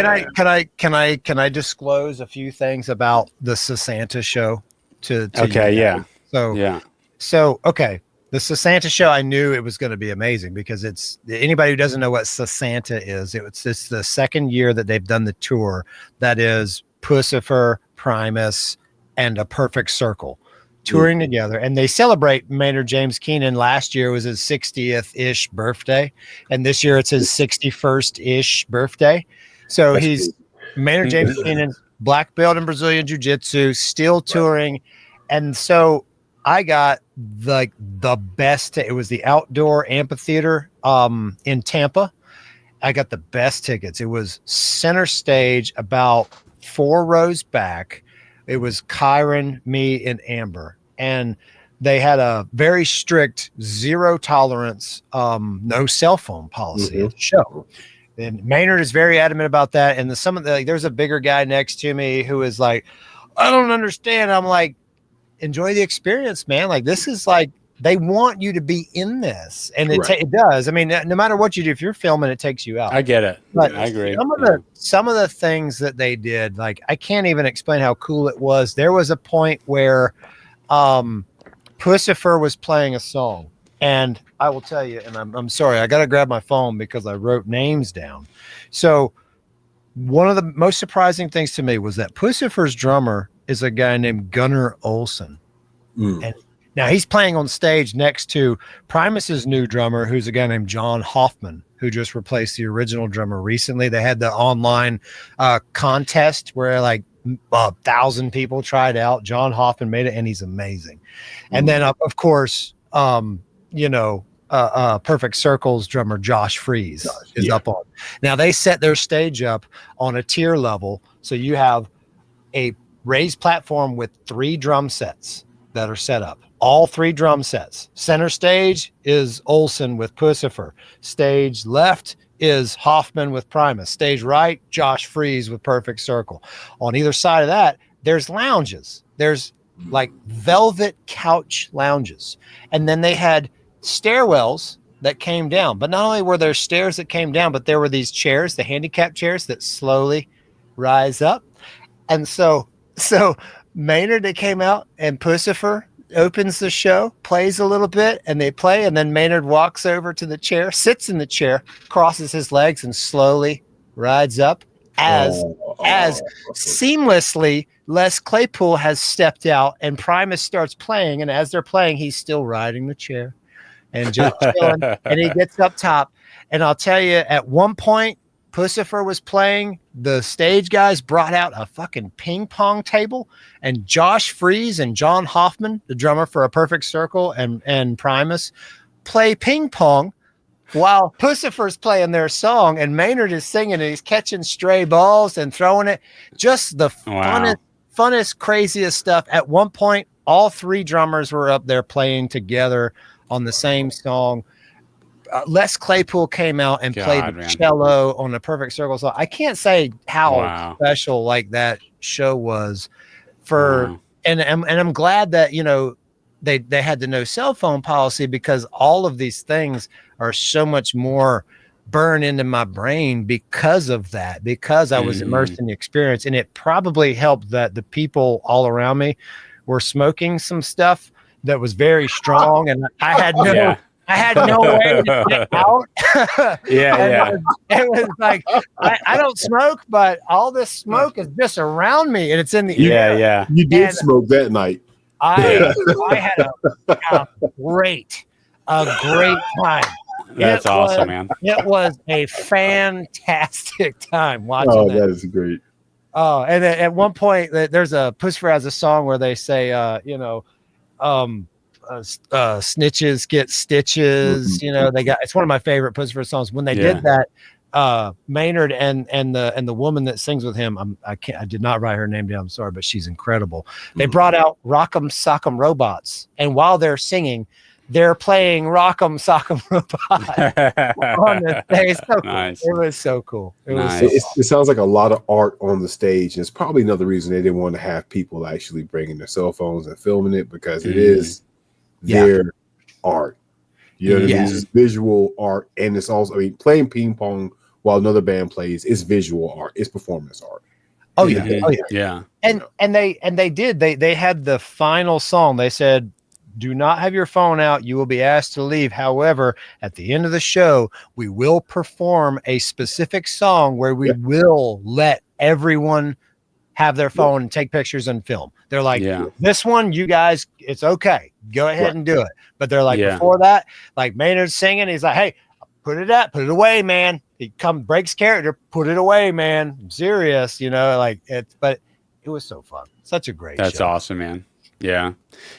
Can I disclose a few things about the Sessanta show? Okay, you? yeah. So okay. The Sessanta show, I knew it was going to be amazing because it's anybody who doesn't know what Sessanta is. It's the second year that they've done the tour. That is Puscifer, Primus, and A Perfect Circle touring together, and they celebrate Maynard James Keenan. Last year was his 60th-ish birthday, and this year it's his 61st-ish birthday. So he's Maynard James Keenan, black belt in Brazilian Jiu-Jitsu, still touring, and so I got the best. It was the outdoor amphitheater in Tampa. I got the best tickets. It was center stage, about 4 rows back. It was Kyron, me, and Amber, and they had a very strict 0 tolerance, no cell phone policy at the show. And Maynard is very adamant about that. And there's a bigger guy next to me who is like, I don't understand. I'm like, enjoy the experience, man. Like, this is like, they want you to be in this, and it does. I mean, no matter what you do, if you're filming, it takes you out. I get it. But I agree. Some of the things that they did, like, I can't even explain how cool it was. There was a point where Puscifer was playing a song, and I will tell you, and I'm sorry, I got to grab my phone because I wrote names down. So one of the most surprising things to me was that Puscifer's drummer is a guy named Gunnar Olsen. And Now he's playing on stage next to Primus's new drummer, who's a guy named John Hoffman, who just replaced the original drummer recently. They had the online contest where like 1,000 people tried out. John Hoffman made it, and he's amazing. And then of course, Perfect Circle's drummer Josh Freeze is up on. Now they set their stage up on a tier level, so you have a raised platform with 3 drum sets that are set up. All 3 drum sets. Center stage is Olsen with Puscifer. Stage left is Hoffman with Primus. Stage right, Josh Freeze with Perfect Circle. On either side of that, there's lounges. There's like velvet couch lounges. And then they had stairwells that came down. But not only were there stairs that came down, but there were these chairs, the handicap chairs that slowly rise up. And so Maynard, they came out, and Puscifer opens the show, plays a little bit, and they play, and then Maynard walks over to the chair, sits in the chair, crosses his legs, and slowly rides up as seamlessly Les Claypool has stepped out, and Primus starts playing, and as they're playing, he's still riding the chair and just chilling, and he gets up top. And I'll tell you, at one point, Puscifer was playing, the stage guys brought out a fucking ping pong table, and Josh Freeze and John Hoffman, the drummer for A Perfect Circle and Primus, play ping pong while Puscifer's playing their song, and Maynard is singing, and he's catching stray balls and throwing it. Just the funnest, craziest stuff. At one point, all 3 drummers were up there playing together on the same song. Les Claypool came out and played the cello on the Perfect Circle. So I can't say how special like that show was for, and I'm glad that, they had the no cell phone policy, because all of these things are so much more burned into my brain because of that, because I was immersed in the experience. And it probably helped that the people all around me were smoking some stuff that was very strong, and I had no way to get out. It was like, I don't smoke, but all this smoke is just around me, and it's in the air. You did smoke that night. I had a great time. That's awesome, man. It was a fantastic time watching that. That is great. Oh, and at one point, there's a Puscifer has a song where they say, snitches get stitches. They got, it's one of my favorite Puscifer songs. When they did that, Maynard and the woman that sings with him, I did not write her name down, I'm sorry, but she's incredible. They brought out Rock'em Sock'em Robots, and while they're singing, they're playing Rock'em Sock'em Robot on the stage. Nice. It was so cool. It sounds like a lot of art on the stage, and it's probably another reason they didn't want to have people actually bringing their cell phones and filming it, because it is their art. You know what I mean? It's visual art, and it's also, playing ping pong while another band plays is visual art. It's performance art. Oh yeah. And they had the final song. They said, do not have your phone out. You will be asked to leave. However, at the end of the show, we will perform a specific song where we will let everyone have their phone and take pictures and film. They're like, this one, you guys, it's okay. Go ahead and do it. But they're like, before that, like Maynard's singing, he's like, hey, put it away, man. He breaks character, put it away, man. I'm serious, but it was so fun. Such a great show. That's awesome, man. Yeah.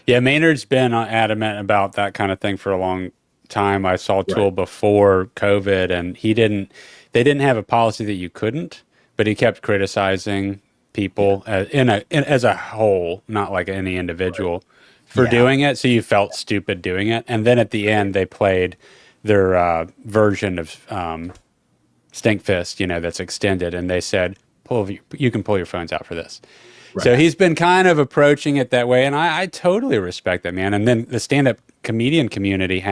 Maynard's been adamant about that kind of thing for a long time. I saw Tool before COVID, and they didn't have a policy that you couldn't, but he kept criticizing people as a whole, not like any individual, for doing it. So you felt stupid doing it. And then at the end, they played their version of Stinkfist, that's extended, and they said, you can pull your phones out for this. Right. So he's been kind of approaching it that way, and I totally respect that, man. And then the stand-up comedian community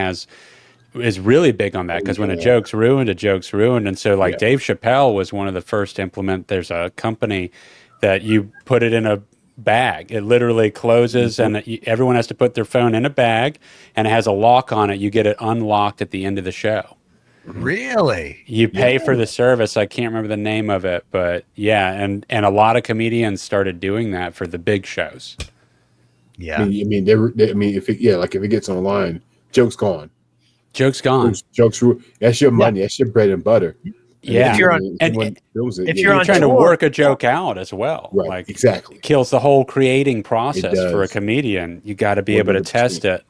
is really big on that, because when a joke's ruined, And so, like, Dave Chappelle was one of the first to implement. There's a company that you put it in a bag. It literally closes, and everyone has to put their phone in a bag, and it has a lock on it. You get it unlocked at the end of the show. Really? You pay for the service. I can't remember the name of it, but and a lot of comedians started doing that for the big shows. Yeah. I mean, if it gets online, joke's gone. Joke's gone. Jokes. That's your money. That's your bread and butter. Yeah. If you're on, You're trying to work a joke out as well. Right. Like, Exactly. it kills the whole creating process It for a does. comedian. You got to be able to 100%. test it.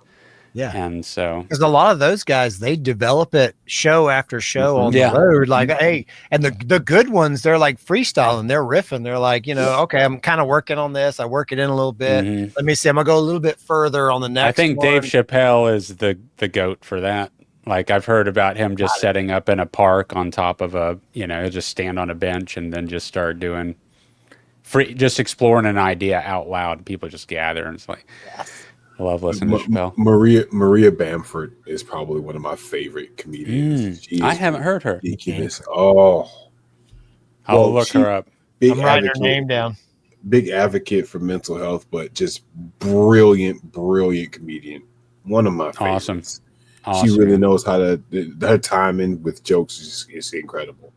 Yeah. And so, because a lot of those guys, they develop it show after show on Yeah. the road. Like, hey, and the good ones, they're like freestyling, they're riffing. They're like, okay, I'm kind of working on this. I work it in a little bit. Mhm. Let me see. I'm gonna go a little bit further on the next. I think one. Dave Chappelle is the goat for that. Like, I've heard about him just setting up in a park on top of just stand on a bench and then just start doing just exploring an idea out loud. And people just gather, and it's like, I love listening to Chappelle. Maria Bamford is probably one of my favorite comedians. I haven't heard her. Ridiculous. Oh, I'll look her up. I'm writing her name down. Big advocate for mental health, but just brilliant comedian. One of my favorites. Awesome. She really knows how to. Her timing with jokes is incredible.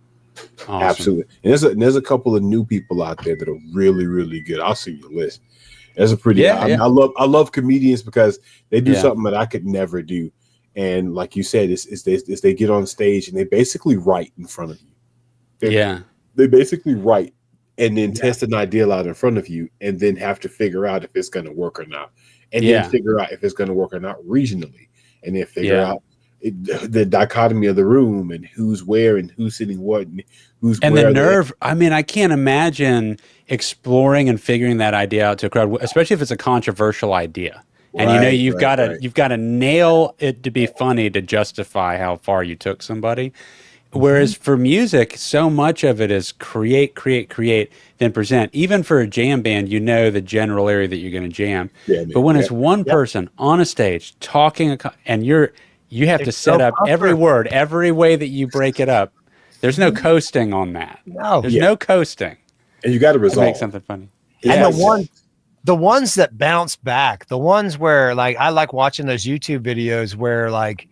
Awesome. Absolutely. And there's a couple of new people out there that are really, really good. I'll see your list. There's a pretty. I love comedians because they do something that I could never do. And like you said, is they get on stage and they basically write in front of you. They basically write and then test an idea out in front of you, and then have to figure out if it's going to work or not, and then figure out if it's going to work or not regionally. And then figure out the dichotomy of the room and who's where and who's sitting what and who's and where. The nerve. I mean, I can't imagine exploring and figuring that idea out to a crowd, especially if it's a controversial idea. And you've got to nail it to be funny to justify how far you took somebody. Whereas for music, so much of it is create, then present. Even for a jam band, the general area that you're going to jam. But when it's one person on a stage talking, and you have to set up every word, every way that you break it up. There's no coasting on that. No, there's no coasting. And you got to resolve. Make something funny. And the ones that bounce back, the ones where like I like watching those YouTube videos where like.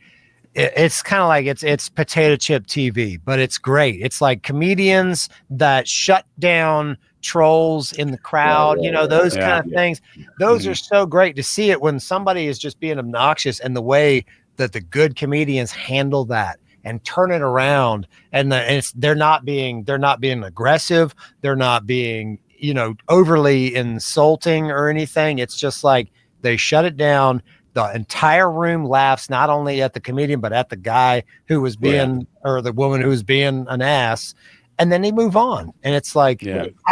It's kind of like it's potato chip TV, but it's great. It's like comedians that shut down trolls in the crowd, those kind of things. Those are so great to see it when somebody is just being obnoxious, and the way that the good comedians handle that and turn it around, and they're not being aggressive, they're not being overly insulting or anything. It's just like they shut it down. The entire room laughs, not only at the comedian, but at the guy who was being, or the woman who was being an ass. And then they move on. And it's like,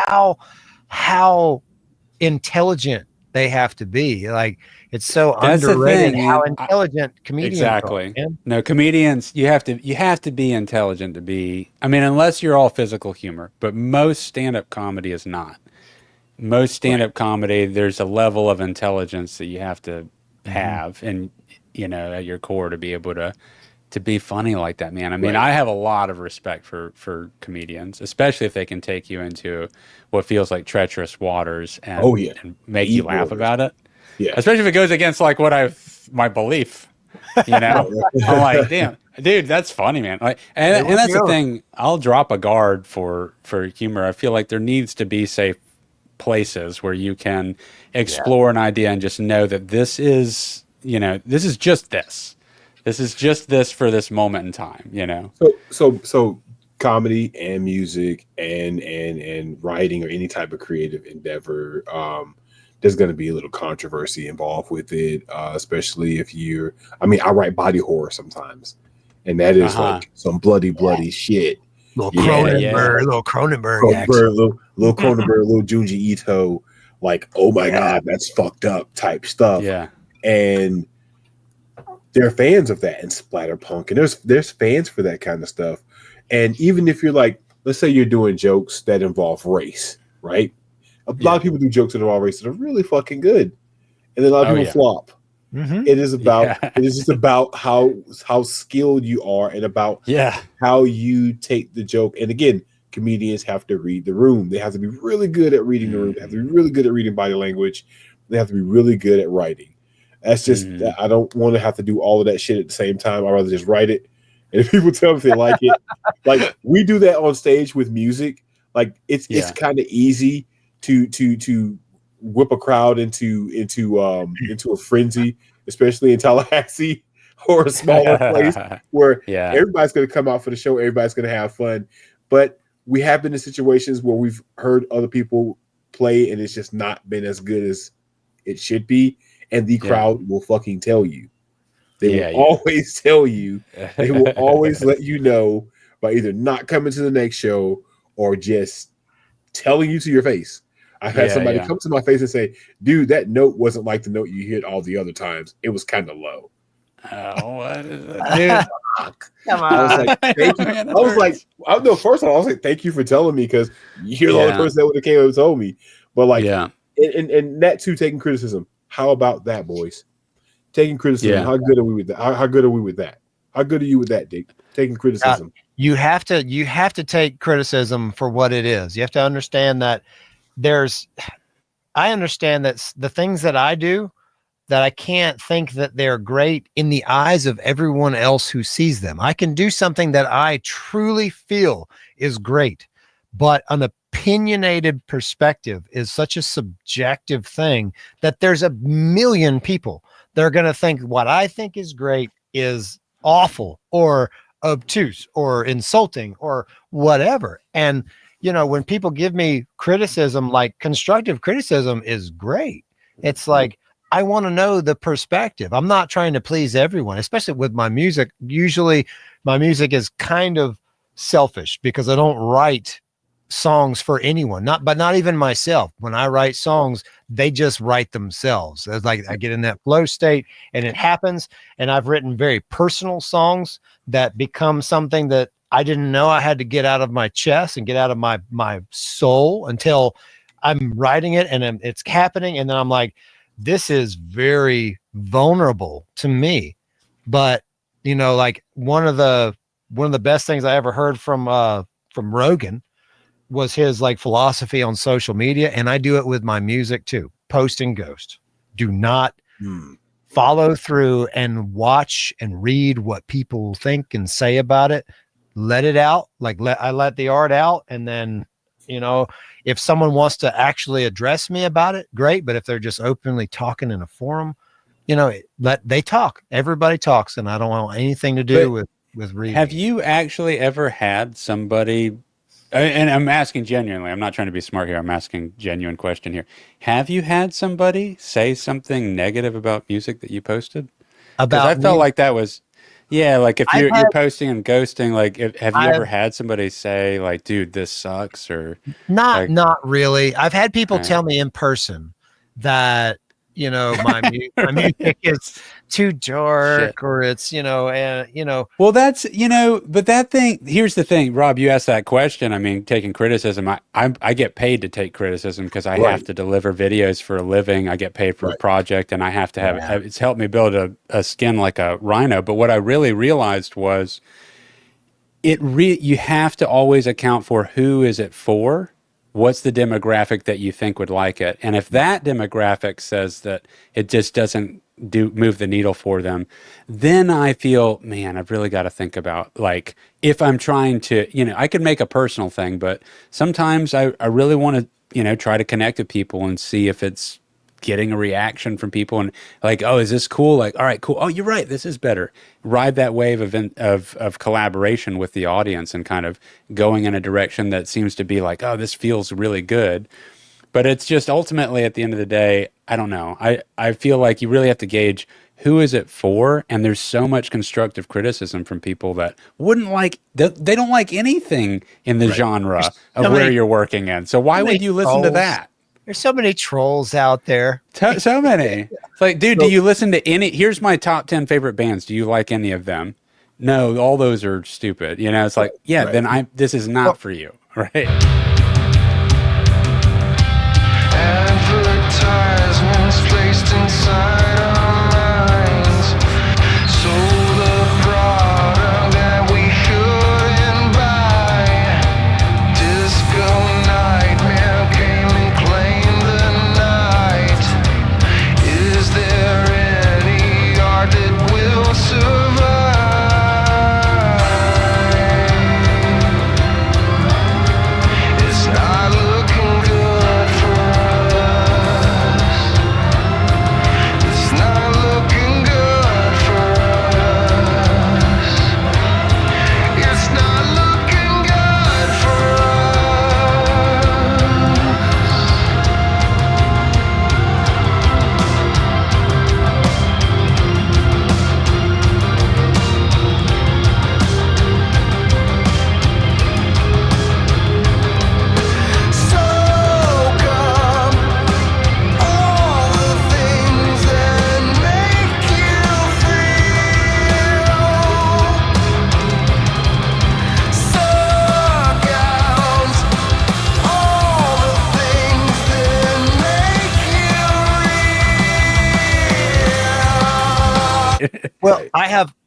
how intelligent they have to be. Like, it's so underrated how intelligent comedians are. No, comedians, you have to be intelligent to be, unless you're all physical humor, but most stand-up comedy is not. Most stand-up comedy, there's a level of intelligence that you have to have and at your core to be able to be funny like that, man. I have a lot of respect for comedians, especially if they can take you into what feels like treacherous waters and make you laugh about it. Especially if it goes against like my belief. I'm like, damn, dude, that's funny, man. Like, and that's the thing. I'll drop a guard for humor. I feel like there needs to be safe places where you can explore an idea and just know that this is just this. This is just this for this moment in time, So comedy and music and writing or any type of creative endeavor, there's going to be a little controversy involved with it, especially if I write body horror sometimes, and that is like some bloody shit. Little Cronenberg action. Little Cronenberg, little Junji Ito, like, oh my God, that's fucked up type stuff. Yeah. And they're fans of that and splatterpunk. And there's fans for that kind of stuff. And even if you're like, let's say you're doing jokes that involve race, right? A lot of people do jokes that involve race that are really fucking good. And then a lot of people flop. Mm-hmm. It is just about how skilled you are and about how you take the joke. And again, comedians have to read the room. They have to be really good at reading the room. They have to be really good at reading body language. They have to be really good at writing. That's just I don't want to have to do all of that shit at the same time. I'd rather just write it. And if people tell me if they like it, like we do that on stage with music. Like it's kind of easy to whip a crowd into a frenzy, especially in Tallahassee or a smaller place where everybody's going to come out for the show, everybody's going to have fun. But we have been in situations where we've heard other people play and it's just not been as good as it should be, and the crowd will fucking tell you. They will always tell you. They will always let you know by either not coming to the next show or just telling you to your face. I've had somebody come to my face and say, dude, that note wasn't like the note you hit all the other times. It was kind of low. Oh, what is it? Dude, come on. I was like, thank you. Man, I was like, first of all, I was like, thank you for telling me, because you're the only person that would have came up and told me. But like, and that too, taking criticism. How about that, boys? Taking criticism. How good are we with that? How good are we with that? How good are you with that, Dick? Taking criticism. You have to take criticism for what it is. You have to understand that I understand that the things that I do, that I can't think that they're great in the eyes of everyone else who sees them. I can do something that I truly feel is great, but an opinionated perspective is such a subjective thing that there's a million people that are going to think what I think is great is awful or obtuse or insulting or whatever. And, you know, when people give me criticism, like constructive criticism is great. It's like, I want to know the perspective. I'm not trying to please everyone, especially with my music. Usually my music is kind of selfish because I don't write songs for anyone, but not even myself. When I write songs, they just write themselves. It's like I get in that flow state and it happens. And I've written very personal songs that become something that I didn't know I had to get out of my chest and get out of my soul until I'm writing it and it's happening. And then I'm like, this is very vulnerable to me. But, you know, like one of the best things I ever heard from Rogan was his like philosophy on social media. And I do it with my music too. Post and ghost. Do not follow through and watch and read what people think and say about it. Let it out. I let the art out. And then, you know, if someone wants to actually address me about it, great. But if they're just openly talking in a forum, you know, they talk. Everybody talks, and I don't want anything to do with reading. Have you actually ever had somebody, and I'm asking genuinely, I'm not trying to be smart here, I'm asking genuine question here. Have you had somebody say something negative about music that you posted? Because I felt like that was... Yeah, like if you're posting and ghosting, like have you ever had somebody say like, dude, this sucks, or not really. I've had people tell me in person that, you know, my music is too dark or it's, you know. Well, that's, you know, but here's the thing, Rob, you asked that question. I mean, taking criticism, I get paid to take criticism because I have to deliver videos for a living. I get paid for a project, and I have to have it's helped me build a skin like a rhino. But what I really realized was you have to always account for who is it for. What's the demographic that you think would like it? And if that demographic says that it just doesn't move the needle for them, then I feel, man, I've really got to think about, like, if I'm trying to, you know, I could make a personal thing, but sometimes I really want to, you know, try to connect with people and see if it's getting a reaction from people and like, oh, is this cool? Like, all right, cool. Oh, you're right. This is better. Ride that wave of collaboration with the audience and kind of going in a direction that seems to be like, oh, this feels really good. But it's just ultimately at the end of the day, I don't know. I feel like you really have to gauge who is it for, and there's so much constructive criticism from people that wouldn't like, they don't like anything in the genre of where you're working in. So why would you listen to that? There's so many trolls out there. So many. It's like, dude, do you listen to any? Here's my top 10 favorite bands. Do you like any of them? No, all those are stupid. You know, it's like, then this is not for you, right? Advertisements placed inside our minds. So the product that we shouldn't buy. Disco nightmare came and claimed the night. Is there any art that will survive? It's not looking good for us.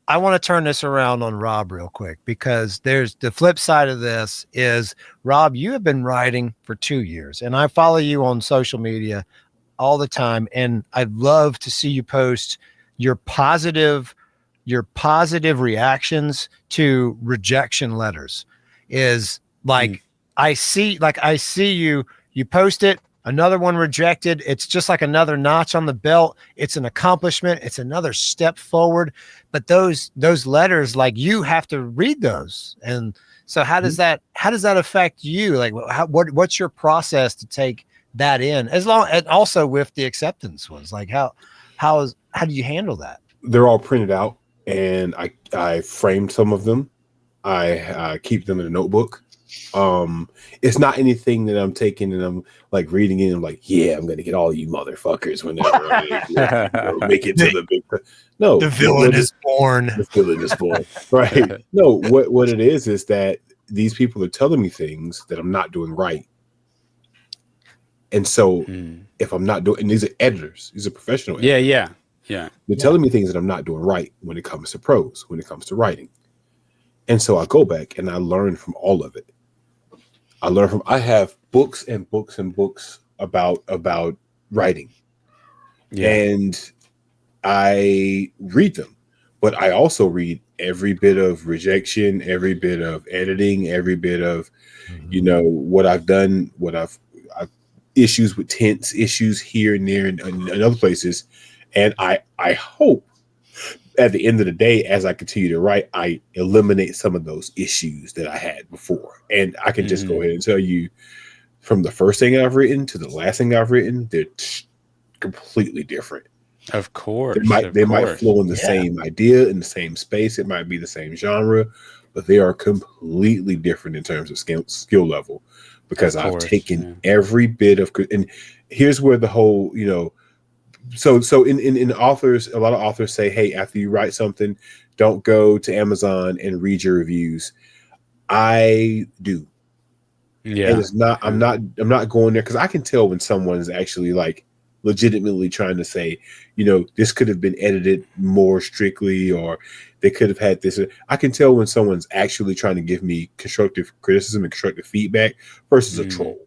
I want to turn this around on Rob real quick, because there's the flip side of this is, Rob, you have been writing for 2 years, and I follow you on social media all the time. And I'd love to see you post your positive reactions to rejection letters. Is like, I see you post it, another one rejected. It's just like another notch on the belt. It's an accomplishment. It's another step forward. But those letters, like, you have to read those. And so how does that affect you? Like, what's your process to take that in, and also with the acceptance ones? Like, how do you handle that? They're all printed out, and I framed some of them. I keep them in a notebook. It's not anything that I'm taking and I'm like reading it and I'm like, yeah, I'm gonna get all you motherfuckers whenever I make it to the big. No, the villain is born. The villain is born. Right. No, what it is that these people are telling me things that I'm not doing right. And so if I'm not doing, and these are editors, these are professional editors. Yeah. They're telling me things that I'm not doing right when it comes to prose, when it comes to writing. And so I go back and I learn from all of it. I have books and books and books about writing. Yeah. And I read them, but I also read every bit of rejection, every bit of editing, every bit of, what I've done, I've issues with tense, issues here and there and other places. And I hope at the end of the day, as I continue to write, I eliminate some of those issues that I had before. And I can just go ahead and tell you, from the first thing I've written to the last thing I've written, they're completely different. Of course. They might flow in the same idea, in the same space. It might be the same genre, but they are completely different in terms of skill level, because I've taken every bit of, and here's where the whole, so in authors, a lot of authors say, hey, after you write something, don't go to Amazon and read your reviews. I do. Yeah. And it's not, I'm not going there, because I can tell when someone is actually like legitimately trying to say, this could have been edited more strictly, or they could have had this. I can tell when someone's actually trying to give me constructive criticism and constructive feedback versus a troll.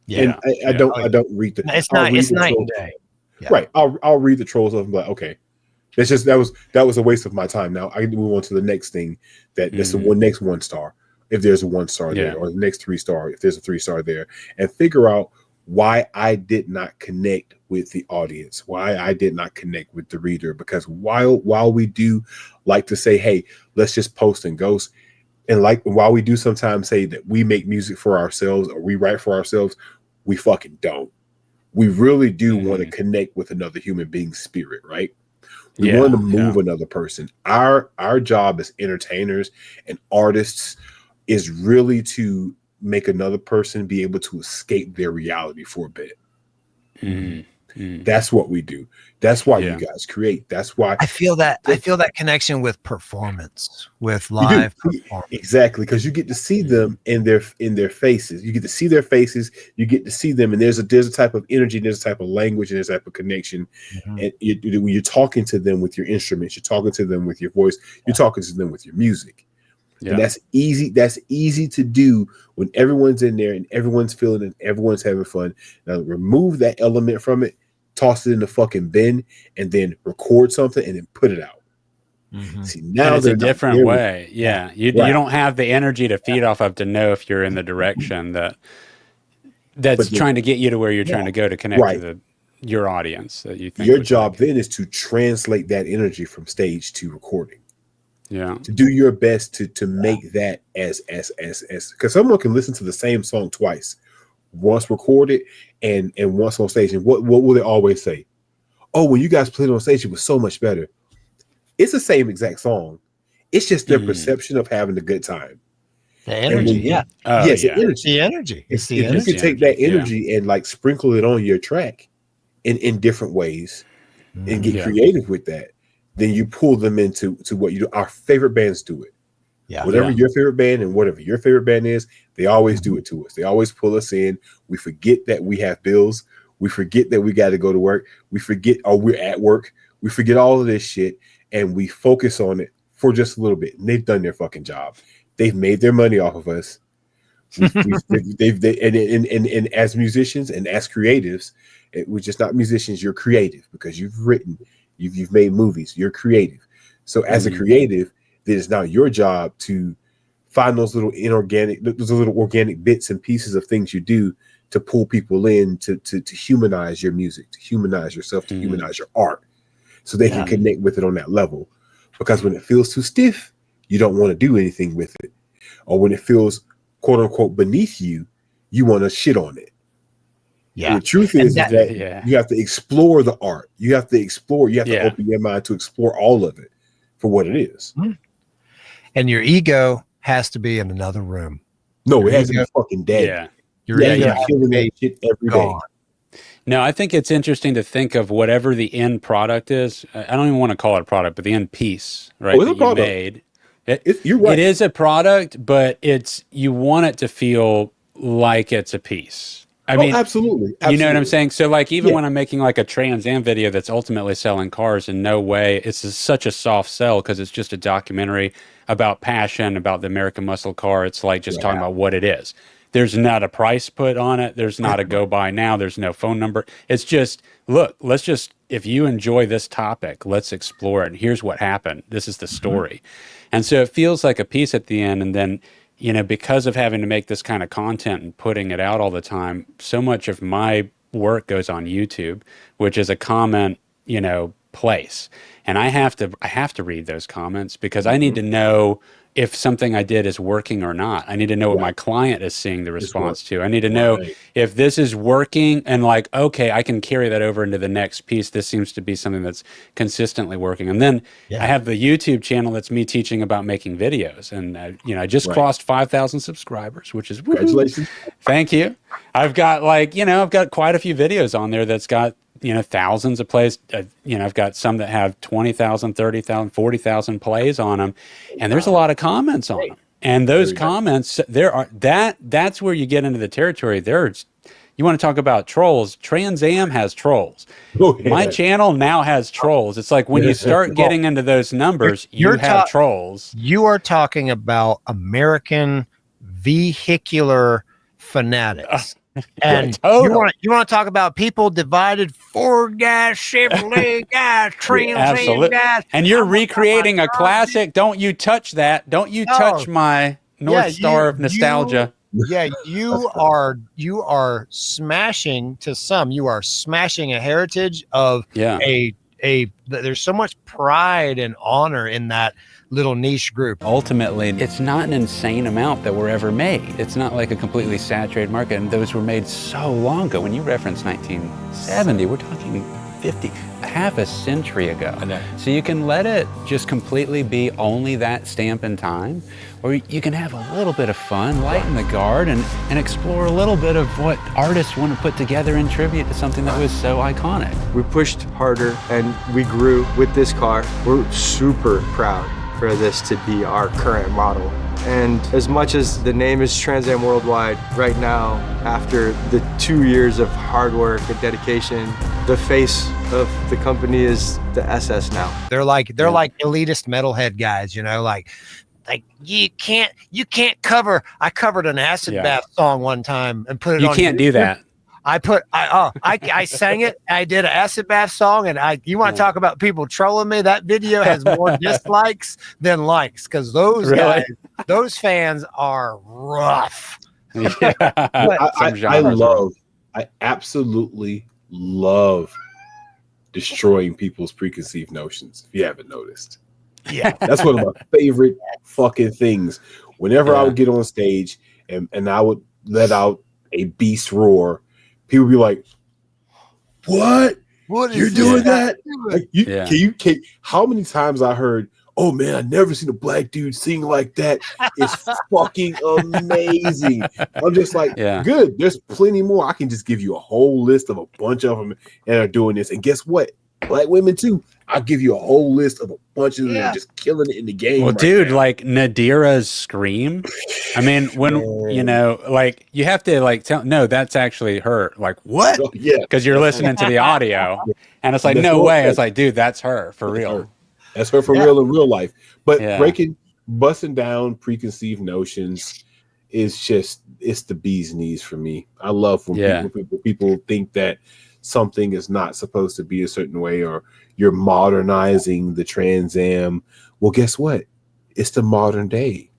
Yeah. And I don't read the, it's night and day. Yeah. Right. I'll read the trolls of them, like, okay, that's just, that was a waste of my time. Now I can move on to the next thing, that's the next 1 star, if there's a 1 star there, or the next 3 star, if there's a 3 star there, and figure out why I did not connect with the audience, why I did not connect with the reader. Because while we do like to say, hey, let's just post and ghost, and like while we do sometimes say that we make music for ourselves or we write for ourselves, we fucking don't. We really do want to connect with another human being's spirit, right? We want to move another person. Our job as entertainers and artists is really to make another person be able to escape their reality for a bit. That's what we do. That's why you guys create. That's why I feel that connection with performance, with live performance. Exactly, because you get to see them in their faces. You get to see their faces. You get to see them, and there's a type of energy, there's a type of language, and there's a type of connection. And when you're talking to them with your instruments, you're talking to them with your voice, you're talking to them with your music. And that's easy. That's easy to do when everyone's in there and everyone's feeling it, everyone's having fun. Now remove that element from it, toss it in the fucking bin, and then record something and then put it out. See, now it's a different way. You don't have the energy to feed off of to know if you're in the direction that's trying to get you to where you're trying to go to connect to your audience that you think. Your job then is to translate that energy from stage to recording. Yeah. To do your best to make that as because someone can listen to the same song twice, once recorded and once on stage. And what will they always say? Oh, when you guys played on stage, it was so much better. It's the same exact song. It's just their perception of having a good time. The energy, the energy. It's the if energy. you can take that energy and like sprinkle it on your track in different ways and get creative with that, then you pull them into what you do. Our favorite bands do it. Whatever your favorite band and whatever your favorite band is, they always do it to us. They always pull us in. We forget that we have bills. We forget that we got to go to work. We forget, we're at work. We forget all of this shit. and we focus on it for just a little bit. And they've done their fucking job. They've made their money off of us. And as musicians and as creatives, we're just not musicians. You're creative because you've written, you've made movies. You're creative. So as a creative, then it's now your job to find those little organic bits and pieces of things you do to pull people in, to humanize your music, to humanize yourself, to humanize your art, so they can connect with it on that level. Because when it feels too stiff, you don't want to do anything with it. Or when it feels quote unquote beneath you, you want to shit on it. Yeah. And the truth is that you have to explore the art. You have to explore, you have to open your mind to explore all of it for what it is. And your ego has to be in another room. No, it has to be fucking dead. Yeah. Your ego you're feeling that shit every day. No, I think it's interesting to think of whatever the end product is. I don't even want to call it a product, but the end piece, right? That you made. You're right. It is a product, but you want it to feel like it's a piece. I mean, absolutely. You know what I'm saying? So like, even when I'm making like a Trans Am video that's ultimately selling cars, in no way, it's such a soft sell because it's just a documentary about passion, about the American muscle car. It's like just talking about what it is. There's not a price put on it. There's not a go buy now. There's no phone number. It's just, look, if you enjoy this topic, let's explore it. And here's what happened. This is the story. And so it feels like a piece at the end. And then, you know, because of having to make this kind of content and putting it out all the time, so much of my work goes on YouTube, which is a comment, you know, place. And I have to read those comments because I need to know if something I did is working or not. I need to know what my client is seeing the response to. I need to know if this is working and like, okay, I can carry that over into the next piece. This seems to be something that's consistently working. And then I have the YouTube channel that's me teaching about making videos. And, I just crossed 5,000 subscribers, which is congratulations. Thank you. I've got I've got quite a few videos on there that's got, thousands of plays. I've got some that have 20,000, 30,000, 40,000 plays on them. And there's a lot of comments on them. And those comments, that's where you get into the territory. You want to talk about trolls. Trans Am has trolls. My channel now has trolls. It's like when you start getting into those numbers, you have trolls. You are talking about vehicular fanatics. And you want to talk about people divided, Ford guys, Chevrolet guys, Trans Am guys. And you're recreating a classic. Don't you touch that. Don't you touch my North Star of nostalgia. You are smashing a heritage of there's so much pride and honor in that little niche group. Ultimately, it's not an insane amount that were ever made. It's not like a completely saturated market, and those were made so long ago. When you reference 1970, we're talking half a century ago. So you can let it just completely be only that stamp in time, or you can have a little bit of fun, lighten the guard, and explore a little bit of what artists want to put together in tribute to something that was so iconic. We pushed harder and we grew with this car. We're super proud for this to be our current model. And as much as the name is Trans Am Worldwide, right now, after the 2 years of hard work and dedication, the face of the company is the SS now. They're like elitist metalhead guys, like you can't cover. I covered an acid bath song one time and put it on. You can't do that. I sang it. I did an acid bath song, and you want to talk about people trolling me? That video has more dislikes than likes because those guys, those fans are rough. I absolutely love destroying people's preconceived notions. If you haven't noticed, that's one of my favorite fucking things. Whenever I would get on stage and I would let out a beast roar, people be like, "What? You're doing that?" Like, how many times I heard, "Oh man, I never seen a black dude sing like that. It's fucking amazing." I'm just like, good. There's plenty more. I can just give you a whole list of a bunch of them that are doing this. And guess what? Black women too. I'll give you a whole list of a bunch of them just killing it in the game. Well, dude, like Nadira's scream. I mean, when you have to tell. No, that's actually her. Like what? Yeah, because you're listening to the audio, and it's like no way. It's like, dude, that's her for real. That's her for real in real life. But busting down preconceived notions is just, it's the bee's knees for me. I love when people think that something is not supposed to be a certain way, or you're modernizing the Trans Am. Well, guess what? It's the modern day.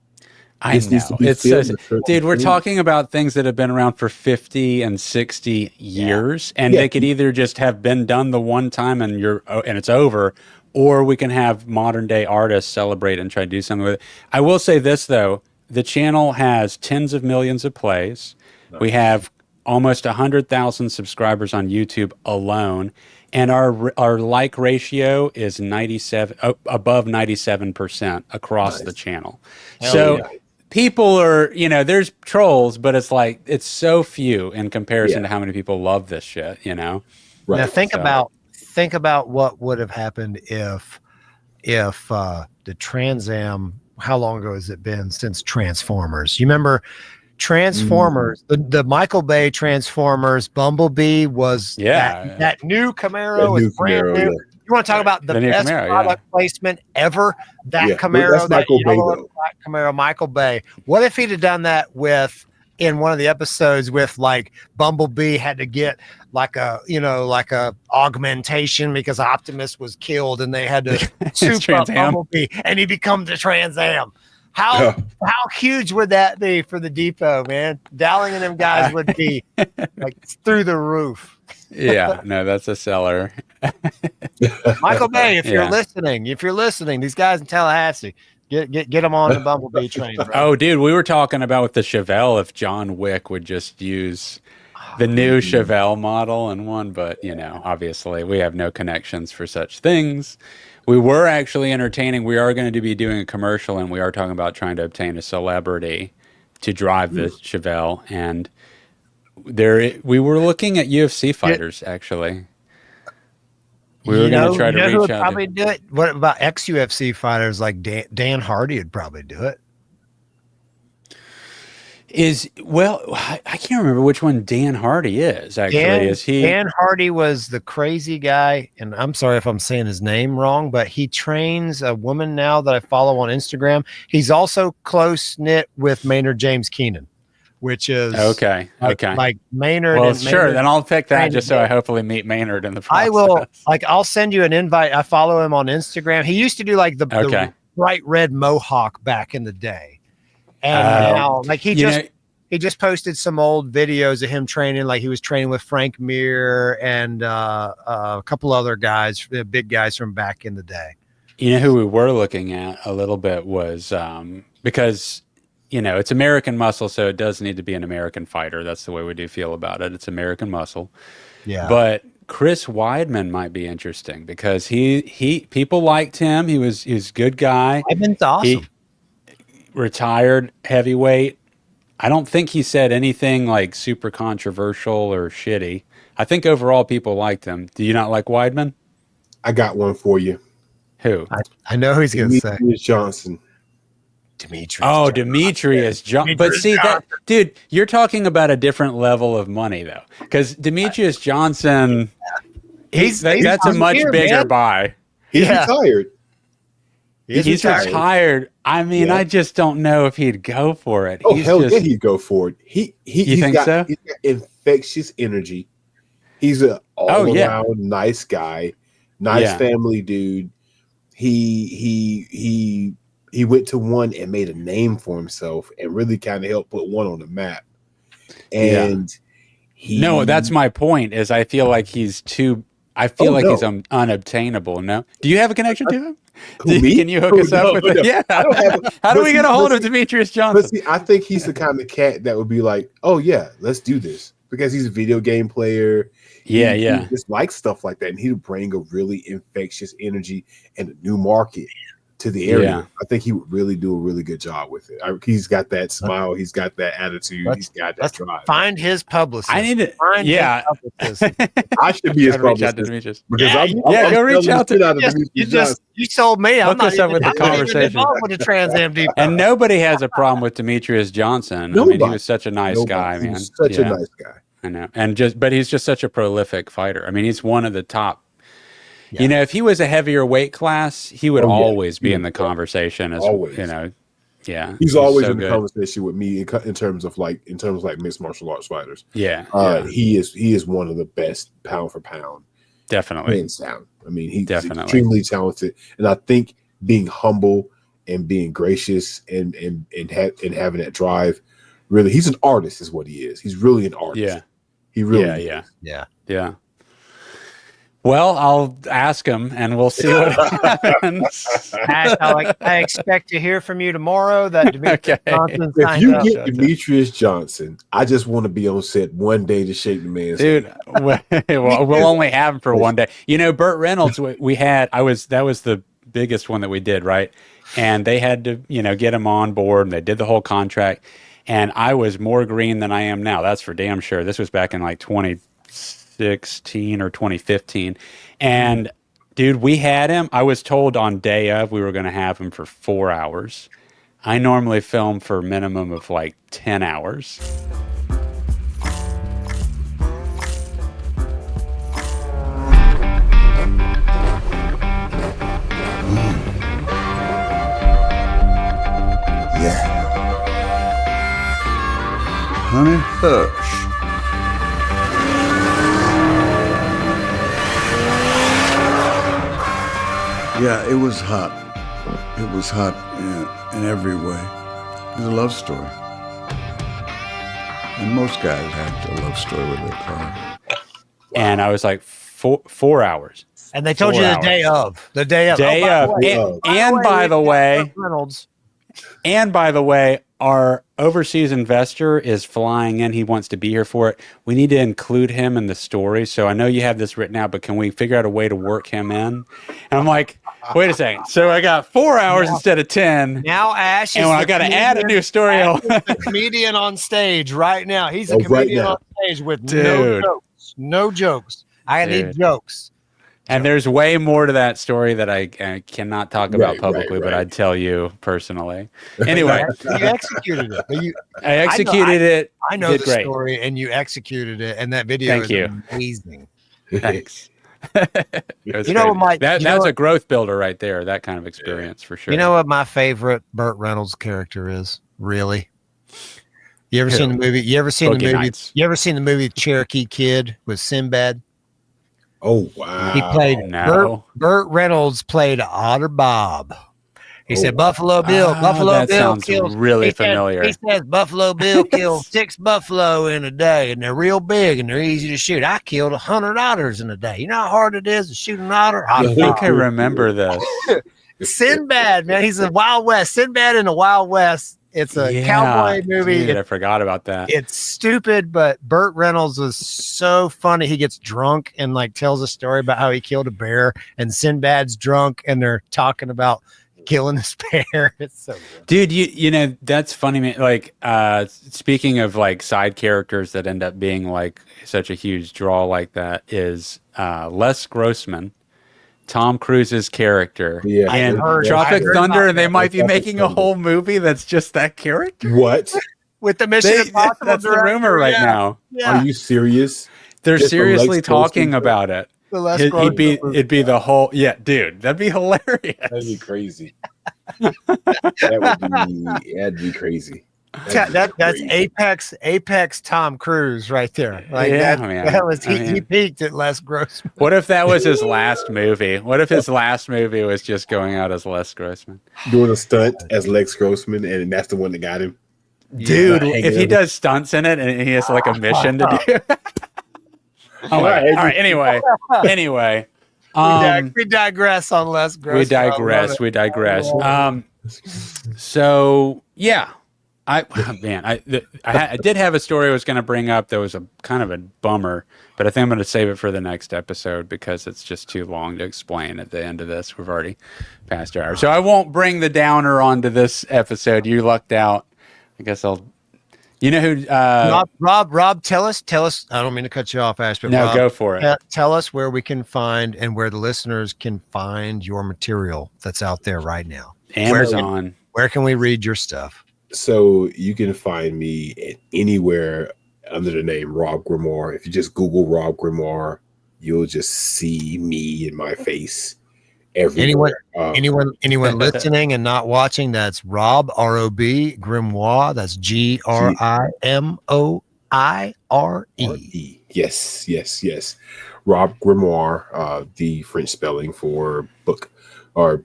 I know. It's so, dude, we're talking about things that have been around for 50 and 60 years, and they could either just have been done the one time and it's over, or we can have modern day artists celebrate and try to do something with it. I will say this though, the channel has tens of millions of plays. Nice. We have almost 100,000 subscribers on YouTube alone, and our like ratio is above 97% across the channel. So people are, there's trolls, but it's like, it's so few in comparison to how many people love this shit, Right. Now think about what would have happened if the Trans Am, how long ago has it been since Transformers? You remember Transformers, the Michael Bay Transformers, Bumblebee was that new Camaro is brand new. You want to talk about the best product placement ever? That Camaro, that yellow and black Camaro, Michael Bay. What if he'd have done that in one of the episodes with like Bumblebee had to get like a augmentation because Optimus was killed and they had to soup up Bumblebee and he becomes the Trans Am. How huge would that be for the depot, man? Dowling and them guys would be like through the roof. Yeah, no, that's a seller. Michael Bay, if you're listening, these guys in Tallahassee, get them on the Bumblebee train. Bro. Oh, dude, we were talking about with the Chevelle if John Wick would just use the new Chevelle model and one, but obviously we have no connections for such things. We were actually entertaining. We are going to be doing a commercial, and we are talking about trying to obtain a celebrity to drive the Chevelle. And we were looking at UFC fighters, actually. We were going to try to reach out. Probably do it. What about ex-UFC fighters like Dan Hardy would probably do it? I can't remember which one Dan Hardy is, actually. Dan Hardy was the crazy guy, and I'm sorry if I'm saying his name wrong, but he trains a woman now that I follow on Instagram. He's also close-knit with Maynard James Keenan, which is like Maynard. Well, sure, then I'll pick that just so I hopefully meet Maynard in the process. I will, I'll send you an invite. I follow him on Instagram. He used to do like the bright red mohawk back in the day. And now, like he just posted some old videos of him training, like he was training with Frank Mir and a couple other guys, big guys from back in the day. You know who we were looking at a little bit was because it's American muscle, so it does need to be an American fighter. That's the way we do feel about it. It's American muscle. Yeah. But Chris Weidman might be interesting because he people liked him. He was a good guy. Weidman's awesome. Retired heavyweight. I don't think he said anything like super controversial or shitty. I think overall people liked him. Do you not like Weidman? I got one for you. Who? I know who he's going to say. Demetrius Johnson. Demetrius Johnson. But see, dude, you're talking about a different level of money, though. Because Demetrius Johnson, that's a much bigger buy. He's retired. He's retired. I mean, I just don't know if he'd go for it. Oh, yeah, he'd go for it. He's got infectious energy. He's an all-around nice guy, nice family dude. He went to one and made a name for himself and really kind of helped put one on the map. And that's my point. Is I feel like he's too. I feel like he's unobtainable. No, do you have a connection to him? Can you hook us up with it? Yeah. How do we get a hold of Demetrius Johnson? But see, I think he's the kind of cat that would be like, "Oh yeah, let's do this," because he's a video game player. He just likes stuff like that, and he'd bring a really infectious energy and a new market to the area. Yeah. I think he would really do a really good job with it. He's got that smile. He's got that attitude. He's got that drive. Find his publicist. I need to. I should be his publicist. Go reach out to. You told me. Hook us up with the conversation. With the Trans Am Depot. And nobody has a problem with Demetrius Johnson. Nobody. I mean, he was such a nice guy, man. Such a nice guy. I know, but he's just such a prolific fighter. I mean, he's one of the top. Yeah. You know, if he was a heavier weight class, he would Oh, yeah. always be He in the would. conversation as Always. you know. Yeah, He's always so in the good. conversation with me in terms of like mixed martial arts fighters. Yeah, He is one of the best pound for pound, definitely. hands down. I mean, he's Definitely. extremely talented, and I think being humble and being gracious and having that drive, really, he's an artist, is what he is. He's really an artist. Yeah, he really yeah, is. yeah. Well, I'll ask him, and we'll see what happens. Ash, I expect to hear from you tomorrow. That Demetrius Johnson If signed you up. get Demetrius Johnson, I just want to be on set one day to shake the man's Dude, hand. we'll only have him for one day. You know, Burt Reynolds, that was the biggest one that we did, right? And they had to, get him on board, and they did the whole contract. And I was more green than I am now. That's for damn sure. This was back in like 2016 or 2015. And dude, we had him. I was told on day of we were going to have him for 4 hours. I normally film for a minimum of like 10 hours. Yeah. Honey Hush. Yeah, it was hot. It was hot in every way. It was a love story. And most guys have a love story with their car. And I was like, 4 hours. And they told 4 you the hours. day of. The day of. Day of. And by the way, Reynolds. And by the way, our overseas investor is flying in. He wants to be here for it. We need to include him in the story. So I know you have this written out, but can we figure out a way to work him in? And I'm like, wait a second. So I got 4 hours instead of 10. Now Ash is and I got to add a new story. Ash is the comedian on stage right now. He's a comedian on stage with no jokes. No jokes. I need jokes. And there's way more to that story that I cannot talk about publicly, but I'd tell you personally. Anyway, you executed it. I executed it. I know did the great. story, and you executed it, and that video is amazing. Thanks. You know what that's a growth builder right there. That kind of experience for sure. You know what my favorite Burt Reynolds character is? Really? You ever seen the movie? You ever seen the movie Cherokee Kid with Sinbad? Oh wow! He played Burt Reynolds played Otter Bob. He said Buffalo Bill. Buffalo that Bill sounds kills. really familiar. He says Buffalo Bill kills 6 buffalo in a day, and they're real big and they're easy to shoot. I killed 100 otters in a day. You know how hard it is to shoot an otter? I think I remember this. Sinbad, man, he's a Wild West. Sinbad in the Wild West. It's a cowboy movie. Dude, I forgot about that. It's stupid, but Burt Reynolds was so funny. He gets drunk and like tells a story about how he killed a bear, and Sinbad's drunk and they're talking about killing this bear. It's so good. Dude, you know, that's funny, man. Like, speaking of like side characters that end up being like such a huge draw like that is Les Grossman, Tom Cruise's character in Tropic Thunder, and they might be making a whole movie that's just that character. What? With the Mission Impossible that's the rumor right now. Yeah. Are you serious? They're Just seriously the Lex talking Grossman about it. It'd be the whole dude. That'd be hilarious. That'd be crazy. That'd be crazy. That's Apex Tom Cruise right there. Like he peaked at Les Grossman. What if that was his last movie? What if his last movie was just going out as Les Grossman? Doing a stunt as Lex Grossman, and that's the one that got him. Dude, if he does stunts in it and he has like a mission to do. All right. Anyway. We digress on Les Grossman. We digress. So yeah. I did have a story I was going to bring up that was a kind of a bummer, but I think I'm going to save it for the next episode because it's just too long to explain at the end of this. We've already passed our hour. So I won't bring the downer onto this episode. You lucked out. I guess I'll. You know who? Rob, tell us. I don't mean to cut you off, Ash, but Rob, go for it. Tell us where we can find and where the listeners can find your material that's out there right now. Amazon. Where can we read your stuff? So you can find me anywhere under the name Rob Grimoire. If you just Google Rob Grimoire, you'll just see me in my face everywhere. Anyone listening and not watching, that's Rob, R-O-B, Grimoire. That's Grimoire. Yes. Rob Grimoire, the French spelling for book or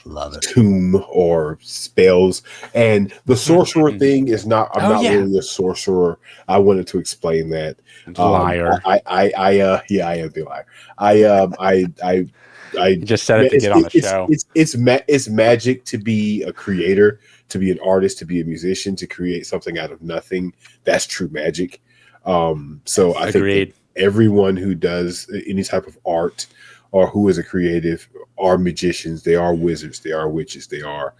love it. Tomb or spells. And the sorcerer thing is not, I'm not really a sorcerer. I wanted to explain that. Liar. I am the liar. I just said it to get on the show. It's magic to be a creator, to be an artist, to be a musician, to create something out of nothing. That's true magic. So I think everyone who does any type of art or who is a creative are magicians. They are wizards. They are witches. They are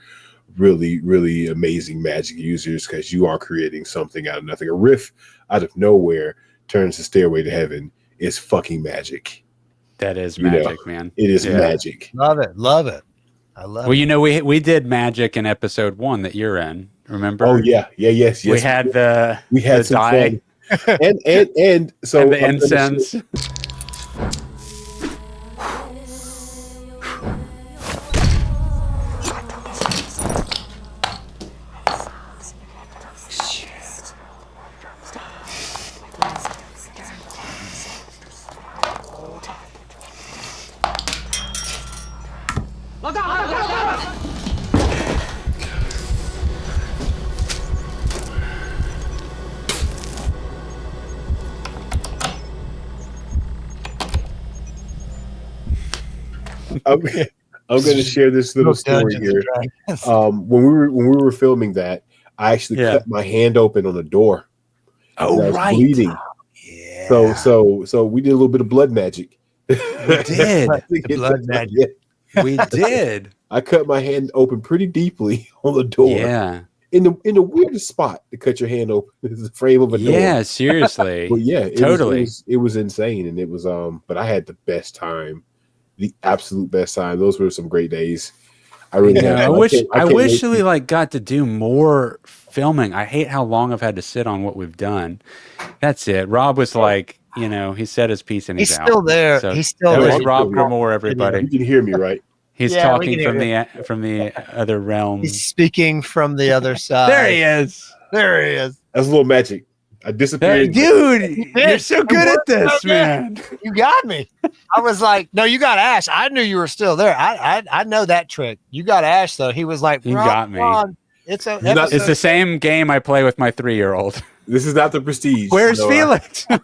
really, really amazing magic users, because you are creating something out of nothing. A riff out of nowhere turns the Stairway to Heaven is fucking magic. That is magic, man. It is magic. Love it. I love it. Well, we did magic in episode 1 that you're in. Remember? Oh yes. We had the some dye fun. and so and the incense. I'm going to share this little story here. When we were filming that, I actually cut my hand open on the door. Oh, right. Bleeding. Yeah. So we did a little bit of blood magic. We did. Blood magic. We did. I cut my hand open pretty deeply on the door. Yeah. In the weirdest spot to cut your hand open is the frame of a door. Yeah, seriously. But yeah, it was insane, and it was but I had the best time. The absolute best time. Those were some great days. I really I wish we got to do more filming. I hate how long I've had to sit on what we've done. That's it. Rob was like, he said his piece and he's out. Still there. So he's still that there. was Rob Grimoire, everybody. You can hear me, right? He's talking from the other realm. He's speaking from the other side. There he is. That's a little magic. I disappeared. Dude, you're so good at this, man. You got me. I was like, no, you got Ash. I knew you were still there. I know that trick. You got Ash, though. He was like, you got me. It's the same game I play with my 3-year-old. This is not the Prestige. Where's Felix? The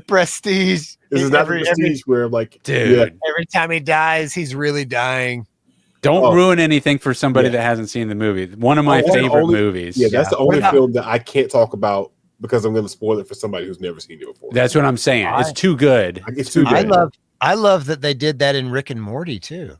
Prestige. This is not the Prestige where I'm like, dude. Every time he dies, he's really dying. Don't ruin anything for somebody that hasn't seen the movie. One of my favorite movies. Yeah, that's the only film that I can't talk about because I'm going to spoil it for somebody who's never seen it before. That's what I'm saying. It's too good. It's too good. I love that they did that in Rick and Morty too.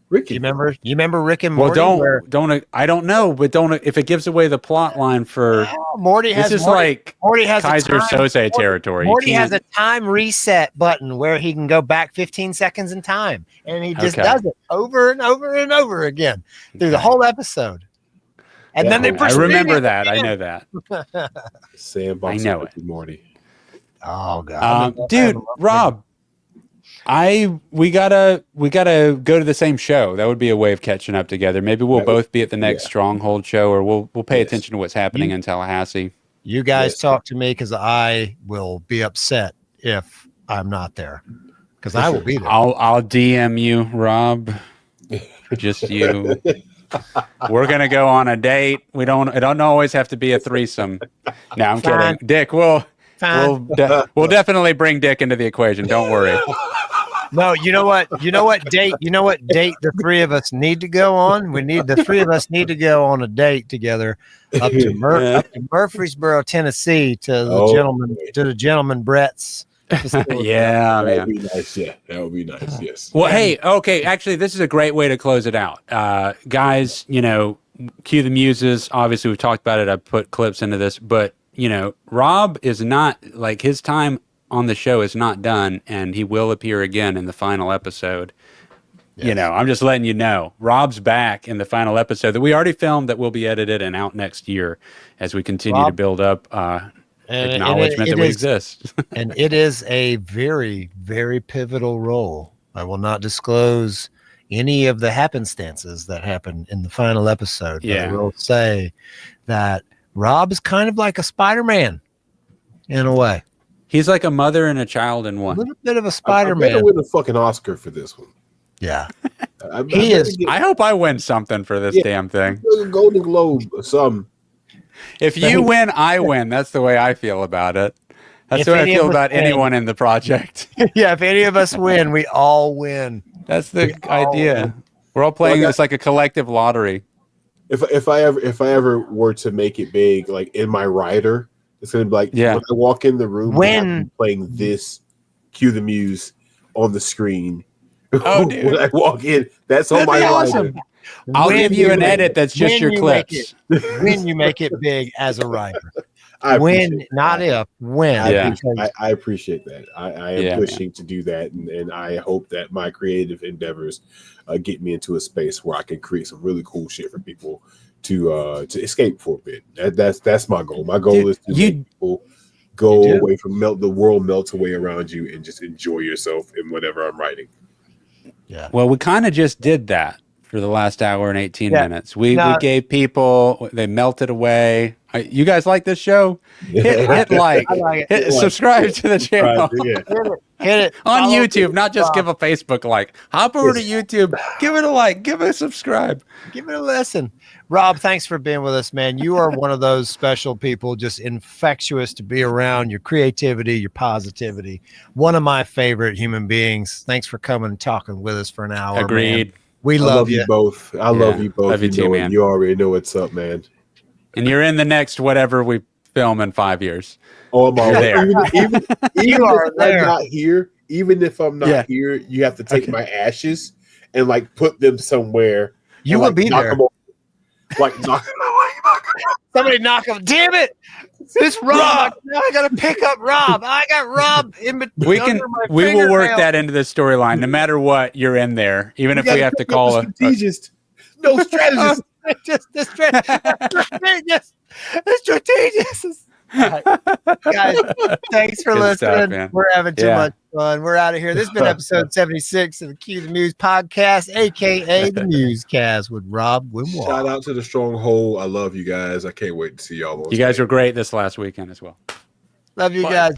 Ricky, you remember Rick and Morty? Well, I don't know, but if it gives away the plot line for Morty has Morty has Kaiser Soze territory. Morty has a time reset button where he can go back 15 seconds in time, and he just does it over and over and over again through the whole episode. And then they I remember that. I know that. Sandbox. I know it. Morty. Oh god, dude, Rob. We gotta go to the same show. That would be a way of catching up together. Maybe we'll both be at the next Stronghold show, or we'll pay attention to what's happening in Tallahassee. You guys talk to me because I will be upset if I'm not there, because I will be there. I'll DM you, Rob. Just you. We're gonna go on a date. It don't always have to be a threesome. No, I'm kidding. Dick, we'll definitely bring Dick into the equation. Don't worry. No, you know what date the three of us need to go on? The three of us need to go on a date together up to Murfreesboro, Tennessee to the gentleman Brett's facility. Yeah, man. That would be nice. Yeah, that would be nice. Yes. Well, hey, okay, actually this is a great way to close it out. Guys, cue the Muses. Obviously we've talked about it. I put clips into this, but Rob is not, like, his time on the show is not done, and he will appear again in the final episode. Yes. I'm just letting you know. Rob's back in the final episode that we already filmed, that will be edited and out next year as we continue to build up acknowledgement that we exist. And it is a very, very pivotal role. I will not disclose any of the happenstances that happen in the final episode. But I will say that Rob is kind of like a Spider-Man in a way. He's like a mother and a child in one. A little bit of a Spider-Man. I better win a fucking Oscar for this one. Yeah. He is. I hope I win something for this damn thing. Golden Globe or something. If you win, I win. That's the way I feel about it. That's the way I feel about anyone in the project. Yeah, if any of us win, we all win. That's the idea. We're all playing this like a collective lottery. If I ever were to make it big, like in my rider, it's gonna be like when I walk in the room, when playing this, cue the Muse on the screen. Oh, dude. When I walk in, that's on my rider. I'll give you an edit that's just your clips. When you make it big as a rider. When. I appreciate that. I am pushing to do that, and I hope that my creative endeavors get me into a space where I can create some really cool shit for people to escape for a bit. That's my goal. My goal is to make people go away from the world melts away around you and just enjoy yourself in whatever I'm writing. Yeah. Well, we kind of just did that for the last hour and 18 minutes. We gave people, they melted away. You guys like this show? Hit like, subscribe to the channel. Hit it on YouTube, not just give a Facebook like. Hop over to YouTube, give it a like, give it a subscribe, give it a listen. Rob, thanks for being with us, man. You are one of those special people, just infectious to be around. Your creativity, your positivity, one of my favorite human beings. Thanks for coming and talking with us for an hour. Agreed. Man. We love you both. I love you both. Love you too, man. You already know what's up, man. And you're in the next whatever we film in 5 years. Oh, I'm all there. Even you are there. I'm not here. Even if I'm not here, you have to take my ashes and like put them somewhere. You will be there. Knock them away. Somebody knock him. Damn it! It's Rob. Now I gotta pick up Rob. I got Rob in between. We will work that into the storyline. No matter what, you're in there. Even if we have to call a strategist. No strategist. Just the strategist. Right. Guys, thanks for listening. Stuff, we're having too much fun. We're out of here. This has been episode 76 of the Cue the Muse podcast, aka the MuseCast with Rob Grimoire. Shout out to the Stronghold. I love you guys. I can't wait to see y'all. You guys were great this last weekend as well. Love you guys.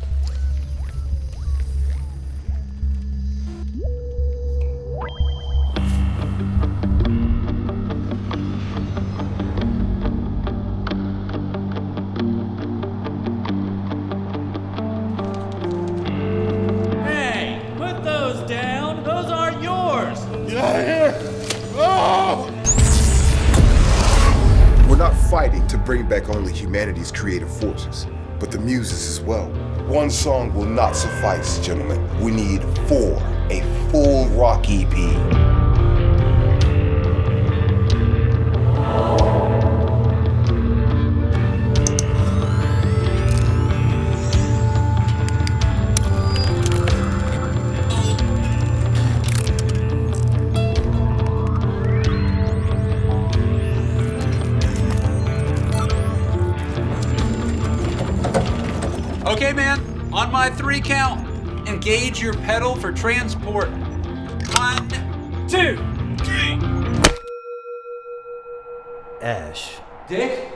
We're not fighting to bring back only humanity's creative forces, but the Muses as well. One song will not suffice, gentlemen. We need 4, a full rock EP. Okay, man, on my 3 count, engage your pedal for transport. 1, 2, 3. Ash. Dick?